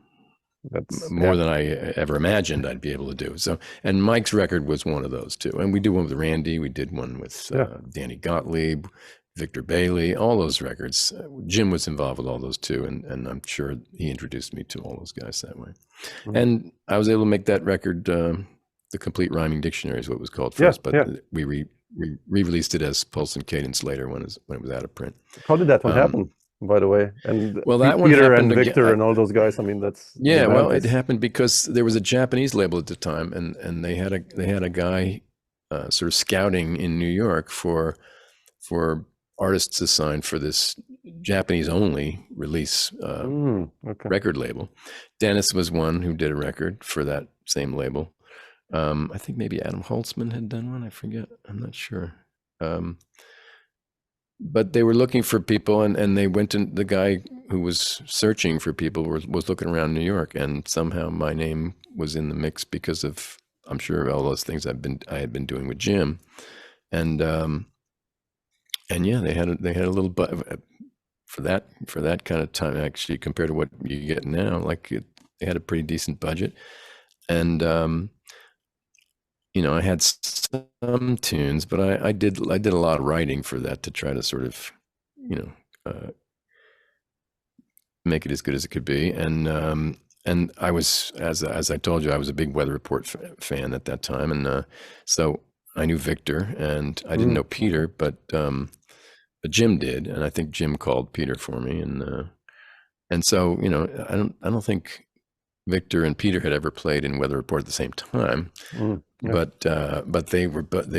more than I ever imagined I'd be able to do. So, and Mike's record was one of those too. And we did one with Randy. We did one with Danny Gottlieb, Victor Bailey, all those records. Jim was involved with all those too. And I'm sure he introduced me to all those guys that way. Mm-hmm. And I was able to make that record, the Complete Rhyming Dictionary is what it was called first, but we re-released it as Pulse and Cadence later when it was out of print. How did that one happen, by the way? And well, that one Peter happened and Victor and all those guys. I mean, that's well, it happened because there was a Japanese label at the time, and they had a guy sort of scouting in New York for artists to sign for this Japanese only release record label. Dennis was one who did a record for that same label. I think maybe Adam Holtzman had done one. I forget. I'm not sure. But they were looking for people, and they went to the guy who was searching for people was looking around New York, and somehow my name was in the mix because of, I'm sure, all those things I had been doing with Jim, and yeah, they had a little for that kind of time, actually, compared to what you get now. Like they had a pretty decent budget, and you know, I had some tunes, but I did a lot of writing for that to try to sort of, you know, make it as good as it could be. And I was, as I told you, I was a big Weather Report fan at that time, and so I knew Victor, and I didn't know Peter, but Jim did, and I think Jim called Peter for me, and so, you know, I don't think Victor and Peter had ever played in Weather Report at the same time, but they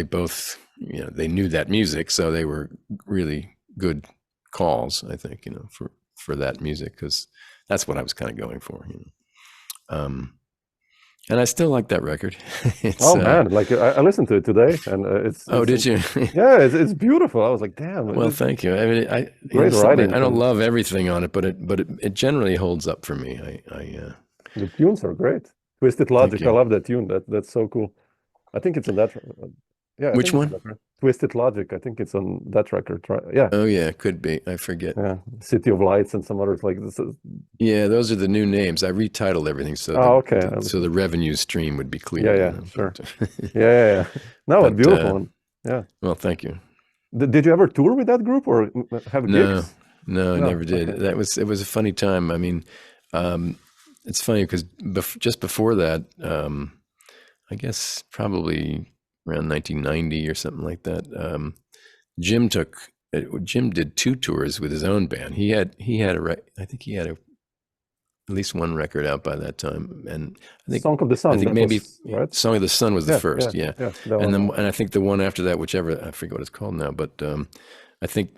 both, you know, they knew that music, so they were really good calls, I think, you know, for that music, because that's what I was kind of going for, you know. And I still like that record. Man, like I listened to it today, and it's did you? Yeah, it's beautiful. I was like, damn. Well, thank you. I mean, great writing. I don't love everything on it, but it generally holds up for me. The tunes are great. Twisted Logic, I love that tune. That's so cool. I think it's on that. Yeah. Which one? Twisted Logic. I think it's on that record. Yeah. Oh yeah, it could be. I forget. Yeah. City of Lights and some others like this. Yeah, those are the new names. I retitled everything so so the revenue stream would be clear. Yeah, sure. yeah. No, a beautiful one. Yeah. Well, thank you. Did you ever tour with that group or have gigs? No, I never did. Okay. It was a funny time. I mean, it's funny because just before that, I guess probably around 1990 or something like that, Jim did 2 tours with his own band. I think he had at least one record out by that time, and I think Song of the Sun. I think maybe right? Song of the Sun was the first, yeah. And I think the one after that, whichever, I forget what it's called now, but I think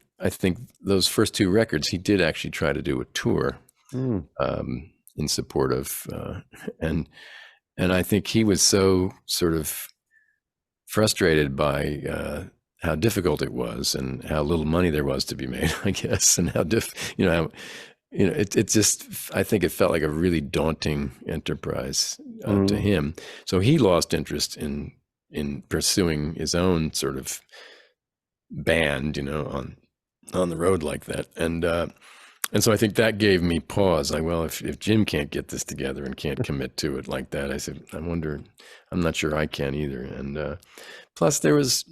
those first 2 records he did actually try to do a tour in support of, and I think he was so sort of frustrated by how difficult it was and how little money there was to be made, I guess, and how it just, I think it felt like a really daunting enterprise to him. So he lost interest in pursuing his own sort of band, you know, on the road like that. And so I think that gave me pause. Like, well, if Jim can't get this together and can't commit to it like that, I said, I'm not sure I can either. And plus there was,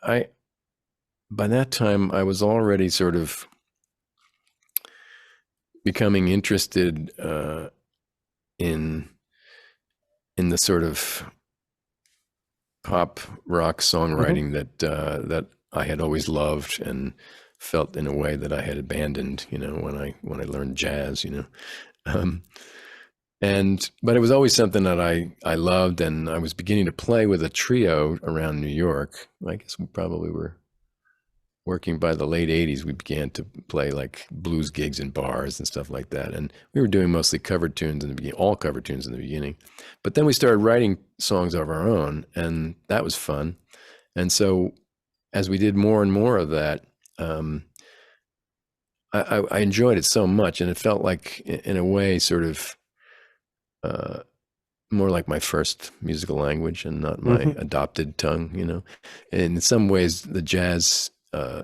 by that time I was already sort of becoming interested in the sort of pop rock songwriting that I had always loved, and felt in a way that I had abandoned, when I learned jazz, but it was always something that I loved, and I was beginning to play with a trio around New York. I guess we probably were working by the late 80s. We began to play like blues gigs in bars and stuff like that. And we were doing mostly cover tunes in the beginning, all cover tunes in the beginning. But then we started writing songs of our own, and that was fun. And so as we did more and more of that, I enjoyed it so much, and it felt like, in a way, sort of more like my first musical language and not my adopted tongue, And in some ways, the jazz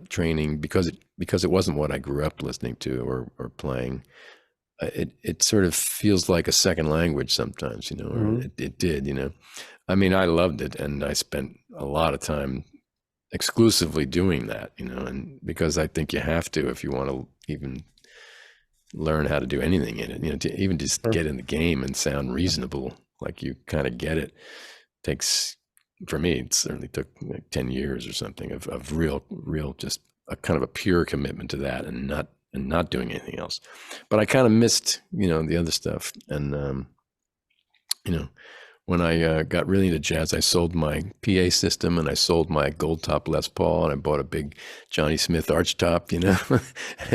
training, because it wasn't what I grew up listening to or playing, it sort of feels like a second language sometimes, or it did, I mean, I loved it, and I spent a lot of time exclusively doing that, and because I think you have to if you want to even learn how to do anything in it, to even just get in the game and sound reasonable, like you kind of get it, takes, for me, it certainly took like 10 years or something of real, just a kind of a pure commitment to that, and not doing anything else. But I kind of missed, the other stuff. And, when I got really into jazz, I sold my PA system, and I sold my gold top Les Paul, and I bought a big Johnny Smith arch top, I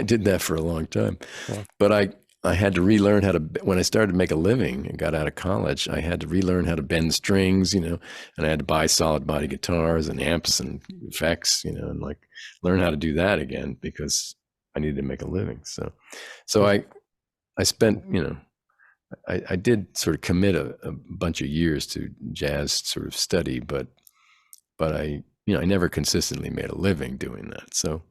did that for a long time. Yeah. But I had to relearn how to, when I started to make a living and got out of college, I had to relearn how to bend strings, and I had to buy solid body guitars and amps and effects, and like learn how to do that again, because I needed to make a living. So I spent, I did sort of commit a bunch of years to jazz sort of study, but I never consistently made a living doing that. So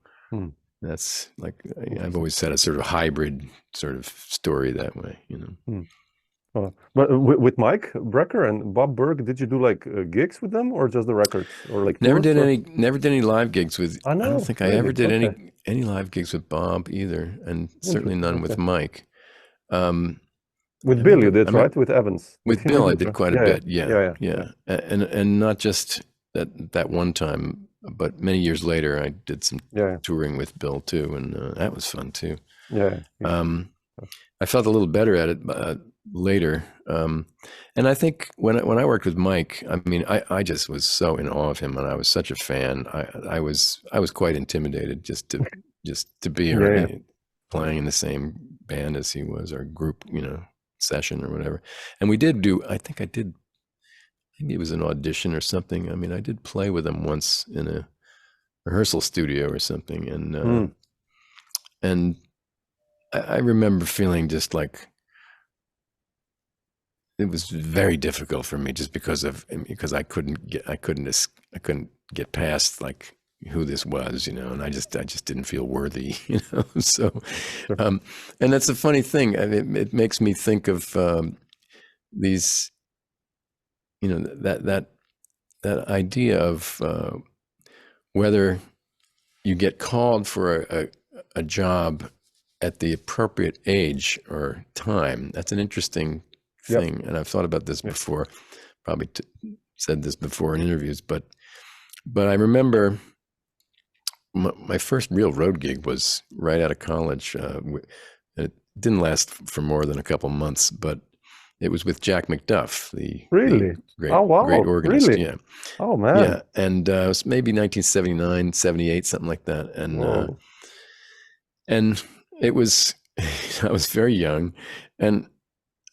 that's like, I've always had a sort of hybrid sort of story that way, But with Mike Brecker and Bob Berg, did you do like gigs with them, or just the records, or like never did any live gigs with? I don't think I ever did any live gigs with Bob either, and certainly none with Mike. With Bill, you did, right? With Evans. With Bill, I did quite a bit. Yeah. And not just that one time, but many years later, I did some touring with Bill too, and that was fun too. Yeah. I felt a little better at it later, and I think when I worked with Mike, I mean, I just was so in awe of him, and I was such a fan. I was quite intimidated just to be playing in the same band as he was, or group, session or whatever. And we did do, I think I did, maybe it was an audition or something. I mean, I did play with him once in a rehearsal studio or something. And I remember feeling just like it was very difficult for me, just because I couldn't get past like who this was, and I just didn't feel worthy, so, and that's a funny thing. It makes me think of these, that idea of whether you get called for a job at the appropriate age or time. That's an interesting thing. And I've thought about this before, probably said this before in interviews, but I remember my first real road gig was right out of college. It didn't last for more than a couple months, but it was with Jack McDuff, the great organist. Really? Yeah. Oh man. Yeah. And it was maybe 1979, 78, something like that. And it was, I was very young, and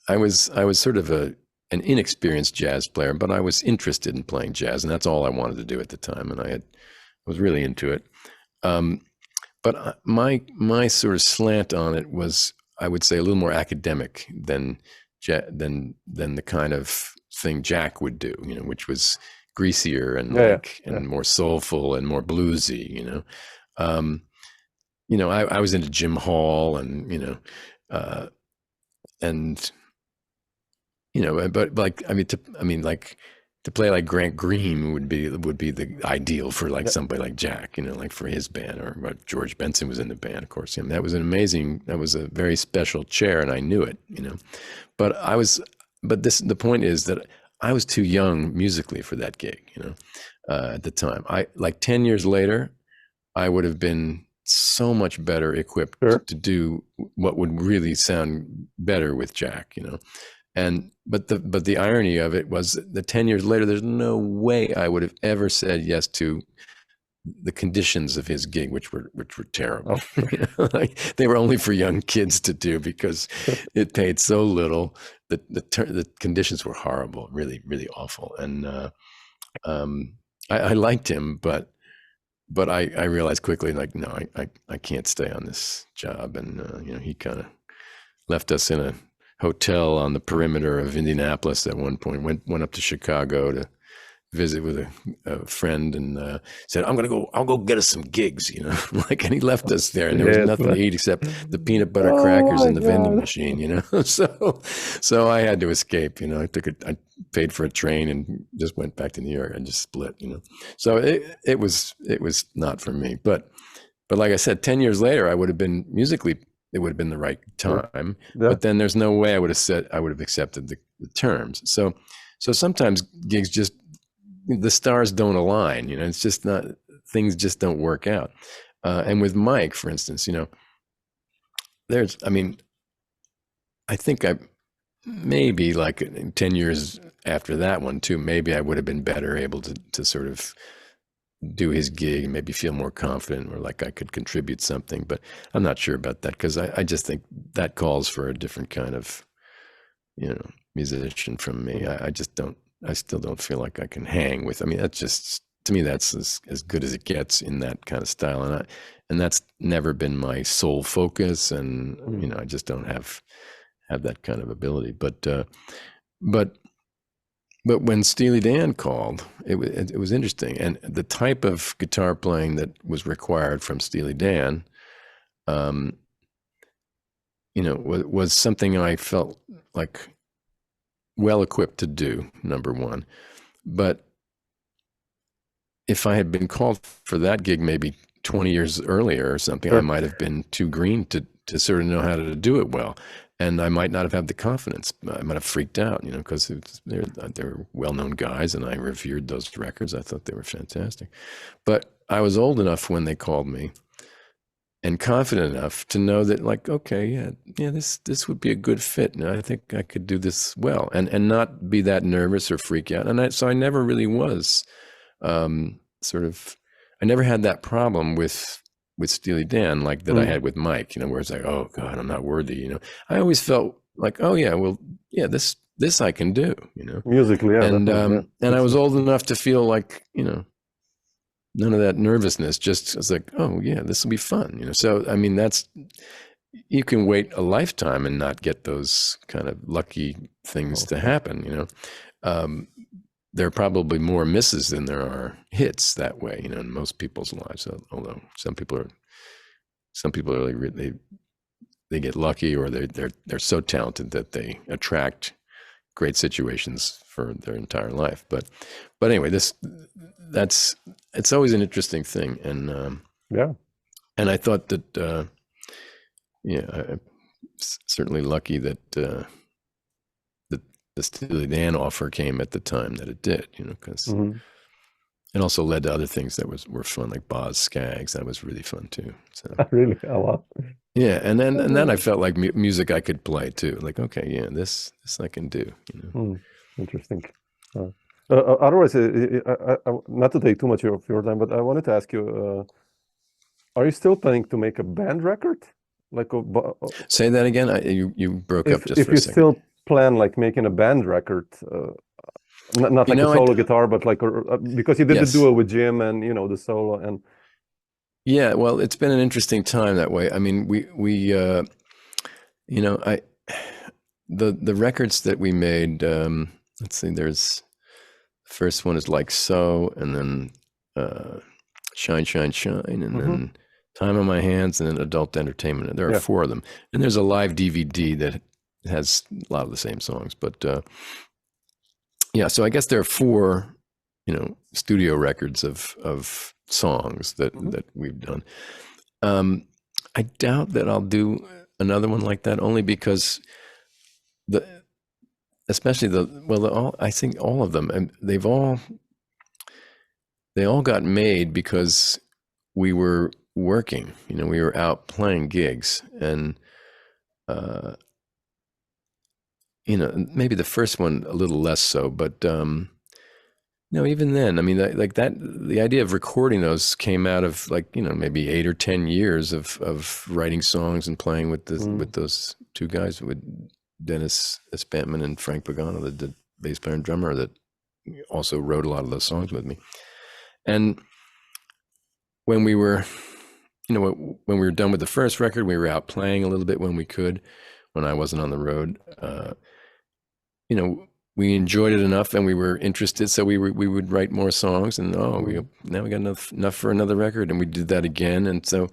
I was sort of an inexperienced jazz player, but I was interested in playing jazz, and that's all I wanted to do at the time. And I was really into it. But my sort of slant on it was, I would say, a little more academic than the kind of thing Jack would do, which was greasier and and more soulful and more bluesy, I was into Jim Hall and, but like, to play like Grant Green would be the ideal for like somebody like Jack, like for his band, or George Benson was in the band, of course. That was that was a very special chair, and I knew it, but the point is that I was too young musically for that gig, at the time. 10 years later, I would have been so much better equipped to do what would really sound better with Jack, you know. And but the irony of it was that 10 years later, there's no way I would have ever said yes to the conditions of his gig, which were terrible. You know, like, they were only for young kids to do because it paid so little. The conditions were horrible, really, really awful. And I liked him, but I realized quickly, like, no, I can't stay on this job. And you know, he kind of left us in a hotel on the perimeter of Indianapolis at one point. Went up to Chicago to visit with a friend, and said, I'll go get us some gigs, you know. Like, and he left us there, and there was nothing to eat except the peanut butter crackers in the vending machine, you know. So I had to escape, you know. I paid for a train and just went back to New York and just split, you know. So it was not for me. But like I said, 10 years later, I would have been musically, it would have been the right time. Yeah. But then there's no way I would have accepted the terms. So sometimes gigs just, the stars don't align, you know. It's just not, things just don't work out. And with Mike, for instance, you know, I think maybe like 10 years after that one too, maybe I would have been better able to sort of do his gig and maybe feel more confident, or like I could contribute something, but I'm not sure about that, because I just think that calls for a different kind of, you know, musician from me. I still don't feel like I can hang with, I mean, that's just, to me, that's as good as it gets in that kind of style. And that's never been my sole focus. And, you know, I just don't have that kind of ability. But when Steely Dan called, it was interesting. And the type of guitar playing that was required from Steely Dan, you know, was something I felt like well equipped to do, number one. But if I had been called for that gig maybe 20 years earlier or something, I might have been too green to sort of know how to do it well. And I might not have had the confidence. I might have freaked out, you know, because they were well-known guys, and I revered those records. I thought they were fantastic. But I was old enough when they called me, and confident enough to know that, like, okay, yeah, this would be a good fit. And I think I could do this well, and not be that nervous or freak out. And so I never really was I never had that problem with Steely Dan like that I had with Mike, you know, where it's like, oh God, I'm not worthy, you know. I always felt like, oh yeah, well, yeah, this I can do, you know. Musically, yeah. And I was old enough to feel like, you know, none of that nervousness, just it's like, oh yeah, this will be fun, you know. So I mean, you can wait a lifetime and not get those kind of lucky things to happen, you know. There are probably more misses than there are hits that way, you know, in most people's lives. Although some people are really, they get lucky, or they're so talented that they attract great situations for their entire life. But anyway, it's always an interesting thing. And and I thought that I'm certainly lucky that the Steely Dan offer came at the time that it did, you know, because it also led to other things that were fun, like Boz Skaggs. That was really fun too. So really, a lot. Yeah, and then I felt like music I could play too. Like, okay, yeah, this I can do. You know? Interesting. Otherwise, not to take too much of your time, but I wanted to ask you: are you still planning to make a band record? Like, say that again. You broke up just for a second. If you still plan like making a band record, not like a solo guitar, but like because you did the duo with Jim, and you know, the solo, and yeah, well, it's been an interesting time that way. I mean, we you know, the records that we made, let's see, there's the first one is Like So, and then Shine Shine Shine, and then Time on My Hands, and then Adult Entertainment. There are 4 of them, and there's a live DVD that has a lot of the same songs, but yeah, so I guess there are 4, you know, studio records of songs that we've done. I doubt that I'll do another one like that, only because I think all of them, and they all got made because we were working. You know, we were out playing gigs, and you know, maybe the first one a little less so, but no, even then, I mean, like that, the idea of recording those came out of, like, you know, maybe 8 or 10 years of writing songs and playing with with those two guys, with Dennis Espantman and Frank Pagano, the bass player and drummer, that also wrote a lot of those songs with me. And when we were, you know, when we were done with the first record, we were out playing a little bit when we could, when I wasn't on the road. You know, we enjoyed it enough, and we were interested, so we would write more songs, and now we got enough for another record, and we did that again, and so,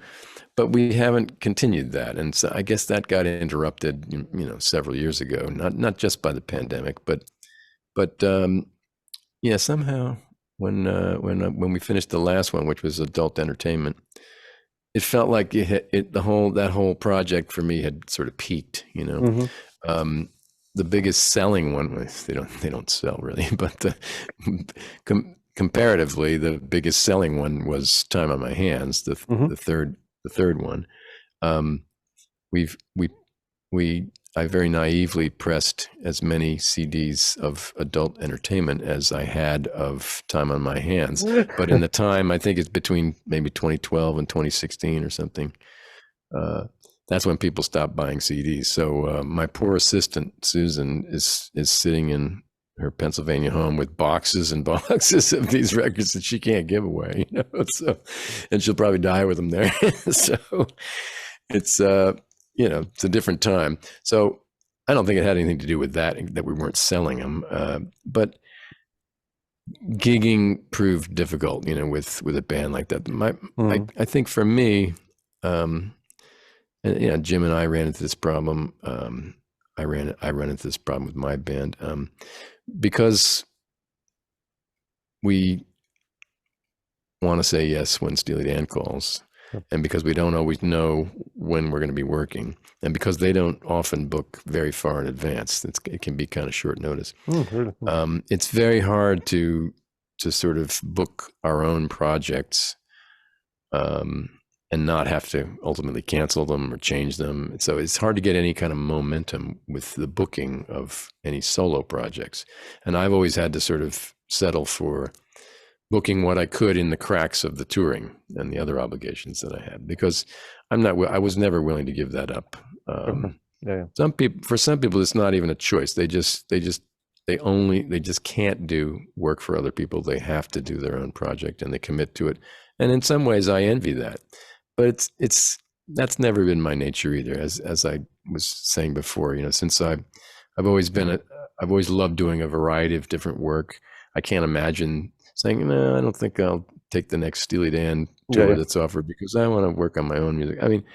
but we haven't continued that, and so I guess that got interrupted, you know, several years ago, not just by the pandemic, but yeah, somehow when we finished the last one, which was Adult Entertainment, it felt like that whole project for me had sort of peaked, you know. The biggest selling one, they don't sell really, but comparatively, the biggest selling one was Time on My Hands, the third one. I very naively pressed as many CDs of Adult Entertainment as I had of Time on My Hands, but in the time, I think it's between maybe 2012 and 2016 or something. That's when people stopped buying CDs. So my poor assistant, Susan, is sitting in her Pennsylvania home with boxes and boxes of these records that she can't give away, you know. So, and she'll probably die with them there. So it's, you know, it's a different time. So I don't think it had anything to do with that we weren't selling them. But gigging proved difficult, you know, with a band like that. I think for me, and, you know, Jim and I ran into this problem. I ran into this problem with my band because we want to say yes when Steely Dan calls, and because we don't always know when we're going to be working, and because they don't often book very far in advance. It can be kind of short notice. It's very hard to sort of book our own projects. And not have to ultimately cancel them or change them. So it's hard to get any kind of momentum with the booking of any solo projects. And I've always had to sort of settle for booking what I could in the cracks of the touring and the other obligations that I had, because I was never willing to give that up. For some people, it's not even a choice. They just can't do work for other people. They have to do their own project, and they commit to it. And in some ways I envy that. But that's never been my nature either. As I was saying before, you know, since I've always loved doing a variety of different work. I can't imagine saying, no, I don't think I'll take the next Steely Dan tour that's offered because I want to work on my own music. I mean,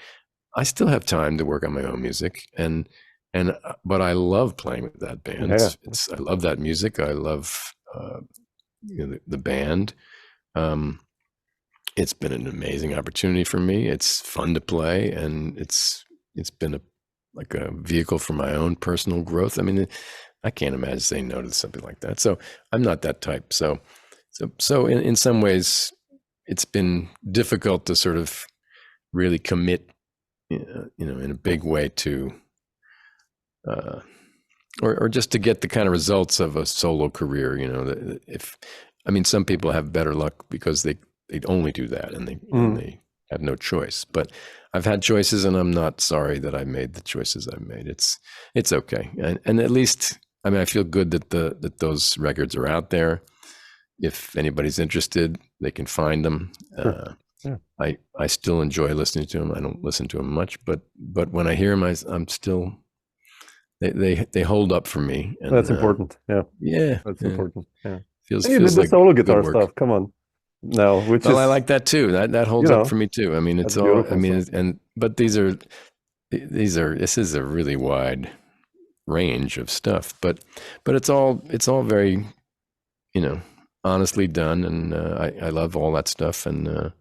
I still have time to work on my own music, but I love playing with that band. I love that music. I love you know, the band. It's been an amazing opportunity for me. It's fun to play, and it's been like a vehicle for my own personal growth. I mean, I can't imagine saying no to something like that. So I'm not that type. So in some ways, it's been difficult to sort of really commit, you know, in a big way to, or just to get the kind of results of a solo career. You know, some people have better luck because they only do that, and they have no choice. But I've had choices, and I'm not sorry that I made the choices I've made. It's okay, and at least, I mean, I feel good that those records are out there. If anybody's interested, they can find them. I still enjoy listening to them. I don't listen to them much, but when I hear them, I'm still they hold up for me. And that's important. That's important. Feels the like solo guitar stuff. Come on. No, I like that too. That holds up for me too. I mean, it's all. I mean, but this is a really wide range of stuff. But it's all very, you know, honestly done, and I love all that stuff, and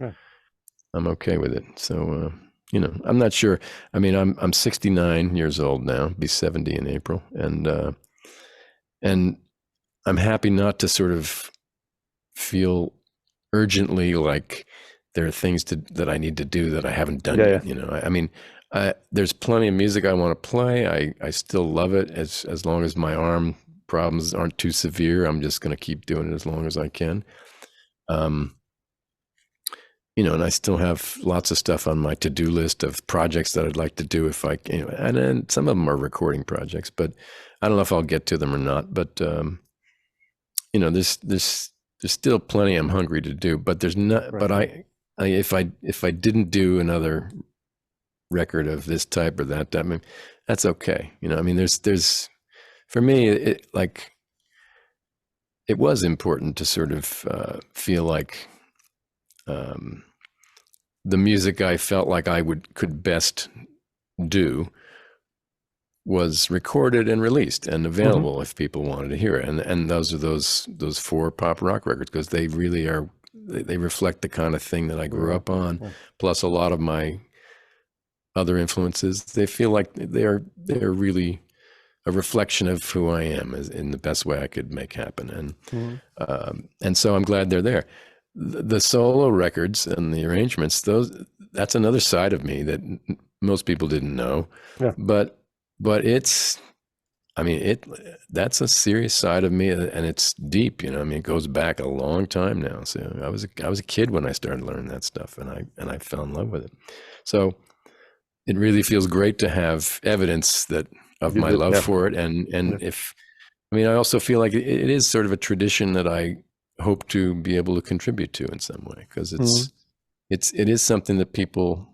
I'm okay with it. So you know, I'm not sure. I mean, I'm 69 years old now. Be 70 in April, and I'm happy not to sort of feel urgently like there are things that I need to do that I haven't done yet. You know, I mean, there's plenty of music I want to play. I still love it as long as my arm problems aren't too severe. I'm just going to keep doing it as long as I can. You know, and I still have lots of stuff on my to-do list of projects that I'd like to do if I, you know, and then some of them are recording projects, but I don't know if I'll get to them or not. But you know, there's still plenty I'm hungry to do. But there's not. Right. But if I didn't do another record of this type or that, I mean, that's okay. You know, I mean, there's for me, it was important to sort of feel like. The music I felt like I could best do was recorded and released and available if people wanted to hear it. And those are those 4 pop rock records, because they really are, they reflect the kind of thing that I grew up on, plus a lot of my other influences. They feel like they're really a reflection of who I am in the best way I could make happen. And so I'm glad they're there. The solo records and the arrangements, that's another side of me that most people didn't know. Yeah. But it's, I mean, that's a serious side of me, and it's deep, you know. I mean, it goes back a long time now. So I was a kid when I started learning that stuff, and I fell in love with it. So it really feels great to have evidence of my love for it. And I also feel like it is sort of a tradition that I hope to be able to contribute to in some way, because it is something that people,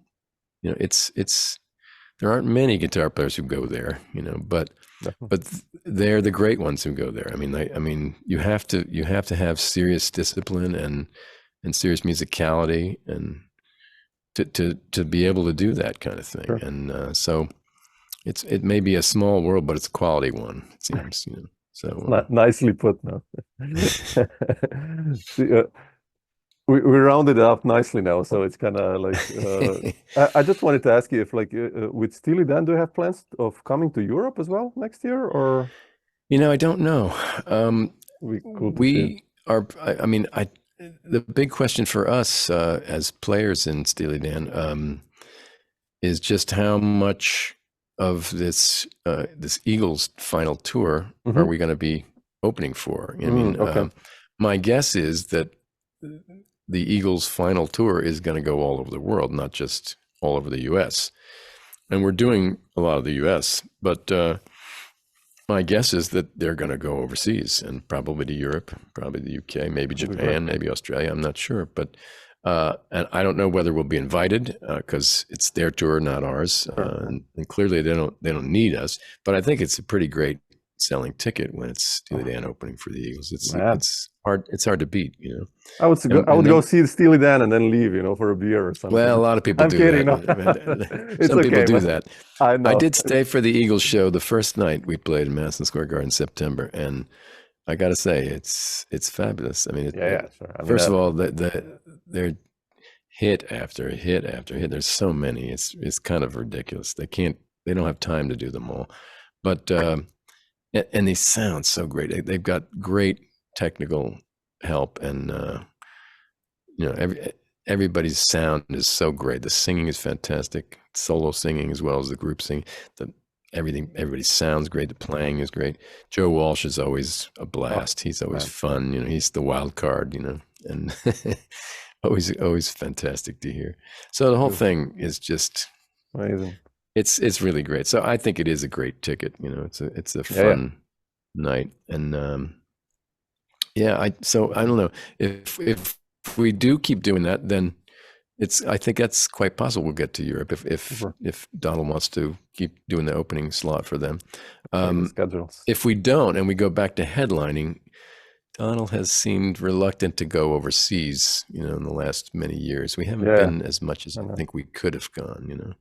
you know, there aren't many guitar players who go there, you know, but they're the great ones who go there. I mean, you have to have serious discipline and serious musicality and to be able to do that kind of thing. Sure. And so it may be a small world, but it's a quality one, it seems, you know. So nicely put. Now we rounded it up nicely now, so it's kind of like I just wanted to ask you if, like, with Steely Dan, do you have plans of coming to Europe as well next year, or? You know, I don't know. We are. I mean, the big question for us as players in Steely Dan is just how much of this Eagles final tour are we going to be opening for? I mean, my guess is that the Eagles final tour is going to go all over the world, not just all over the US. And we're doing a lot of the US, but my guess is that they're going to go overseas, and probably to Europe, probably the UK, maybe Japan, maybe Australia. I'm not sure, but and I don't know whether we'll be invited because it's their tour, not ours. And clearly they don't need us. But I think it's a pretty great selling ticket when it's Steely Dan opening for the Eagles. It's hard to beat, you know. I would go see Steely Dan and then leave, you know, for a beer or something. Well, a lot of people do kidding, that. Some people do that. I did stay for the Eagles show the first night we played in Madison Square Garden in September, and I got to say it's fabulous. I mean, sure. First of all, they're hit after hit after hit. There's so many. It's kind of ridiculous. They don't have time to do them all, but and they sound so great. They've got great technical help, and you know, everybody's sound is so great. The singing is fantastic, solo singing as well as the group singing. Everybody sounds great. The playing is great. Joe Walsh is always a blast. He's always fun. You know, he's the wild card, you know, and always fantastic to hear. So the whole thing is just amazing. It's really great. So I think it is a great ticket. You know, it's a fun night. And so I don't know if we do keep doing that, then I think that's quite possible. We'll get to Europe if Donald wants to keep doing the opening slot for them. If we don't, and we go back to headlining, Donald has seemed reluctant to go overseas, you know, in the last many years. We haven't been as much as I think we could have gone, you know.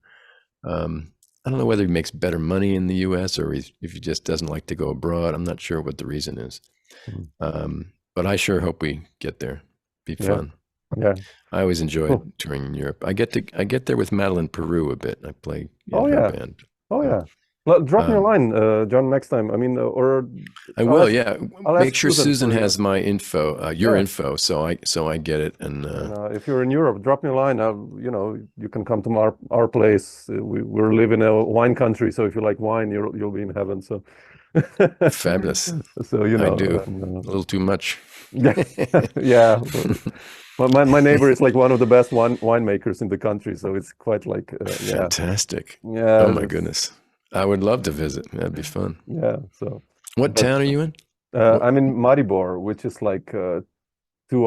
I don't know whether he makes better money in the US or if he just doesn't like to go abroad. I'm not sure what the reason is. But I sure hope we get there. Be fun. Yeah. I always enjoy touring in Europe. I get there with Madeline Peru a bit. I play in her band. Oh yeah. Well, drop me a line, John, next time. I mean, or I will. Yeah, I'll make ask sure Susan for you. has my info, your info, so I get it. And if you're in Europe, drop me a line. You can come to our place. We're living in a wine country, so if you like wine, you'll be in heaven. So fabulous. So I do a little too much. Yeah. My neighbor is like one of the best winemakers in the country, so it's quite like fantastic. Yeah. Oh my goodness, I would love to visit. That'd be fun. Yeah. So, what town are you in? I'm in Maribor, which is like 2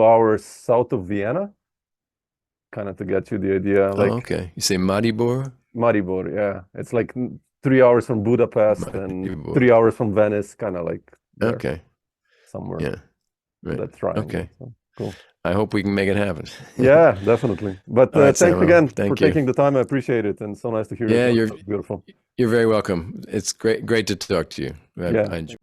hours south of Vienna. Kind of to get you the idea. Like, okay. You say Maribor? Maribor, yeah. It's like 3 hours from Budapest and 3 hours from Venice. Kind of like there, okay, somewhere. Yeah. Right. That's right. Okay. So, cool. I hope we can make it happen. Yeah, definitely. But right, thanks again for you. taking the time. I appreciate it, and so nice to hear you. Yeah, you're beautiful. You're very welcome. It's great to talk to you. I enjoy.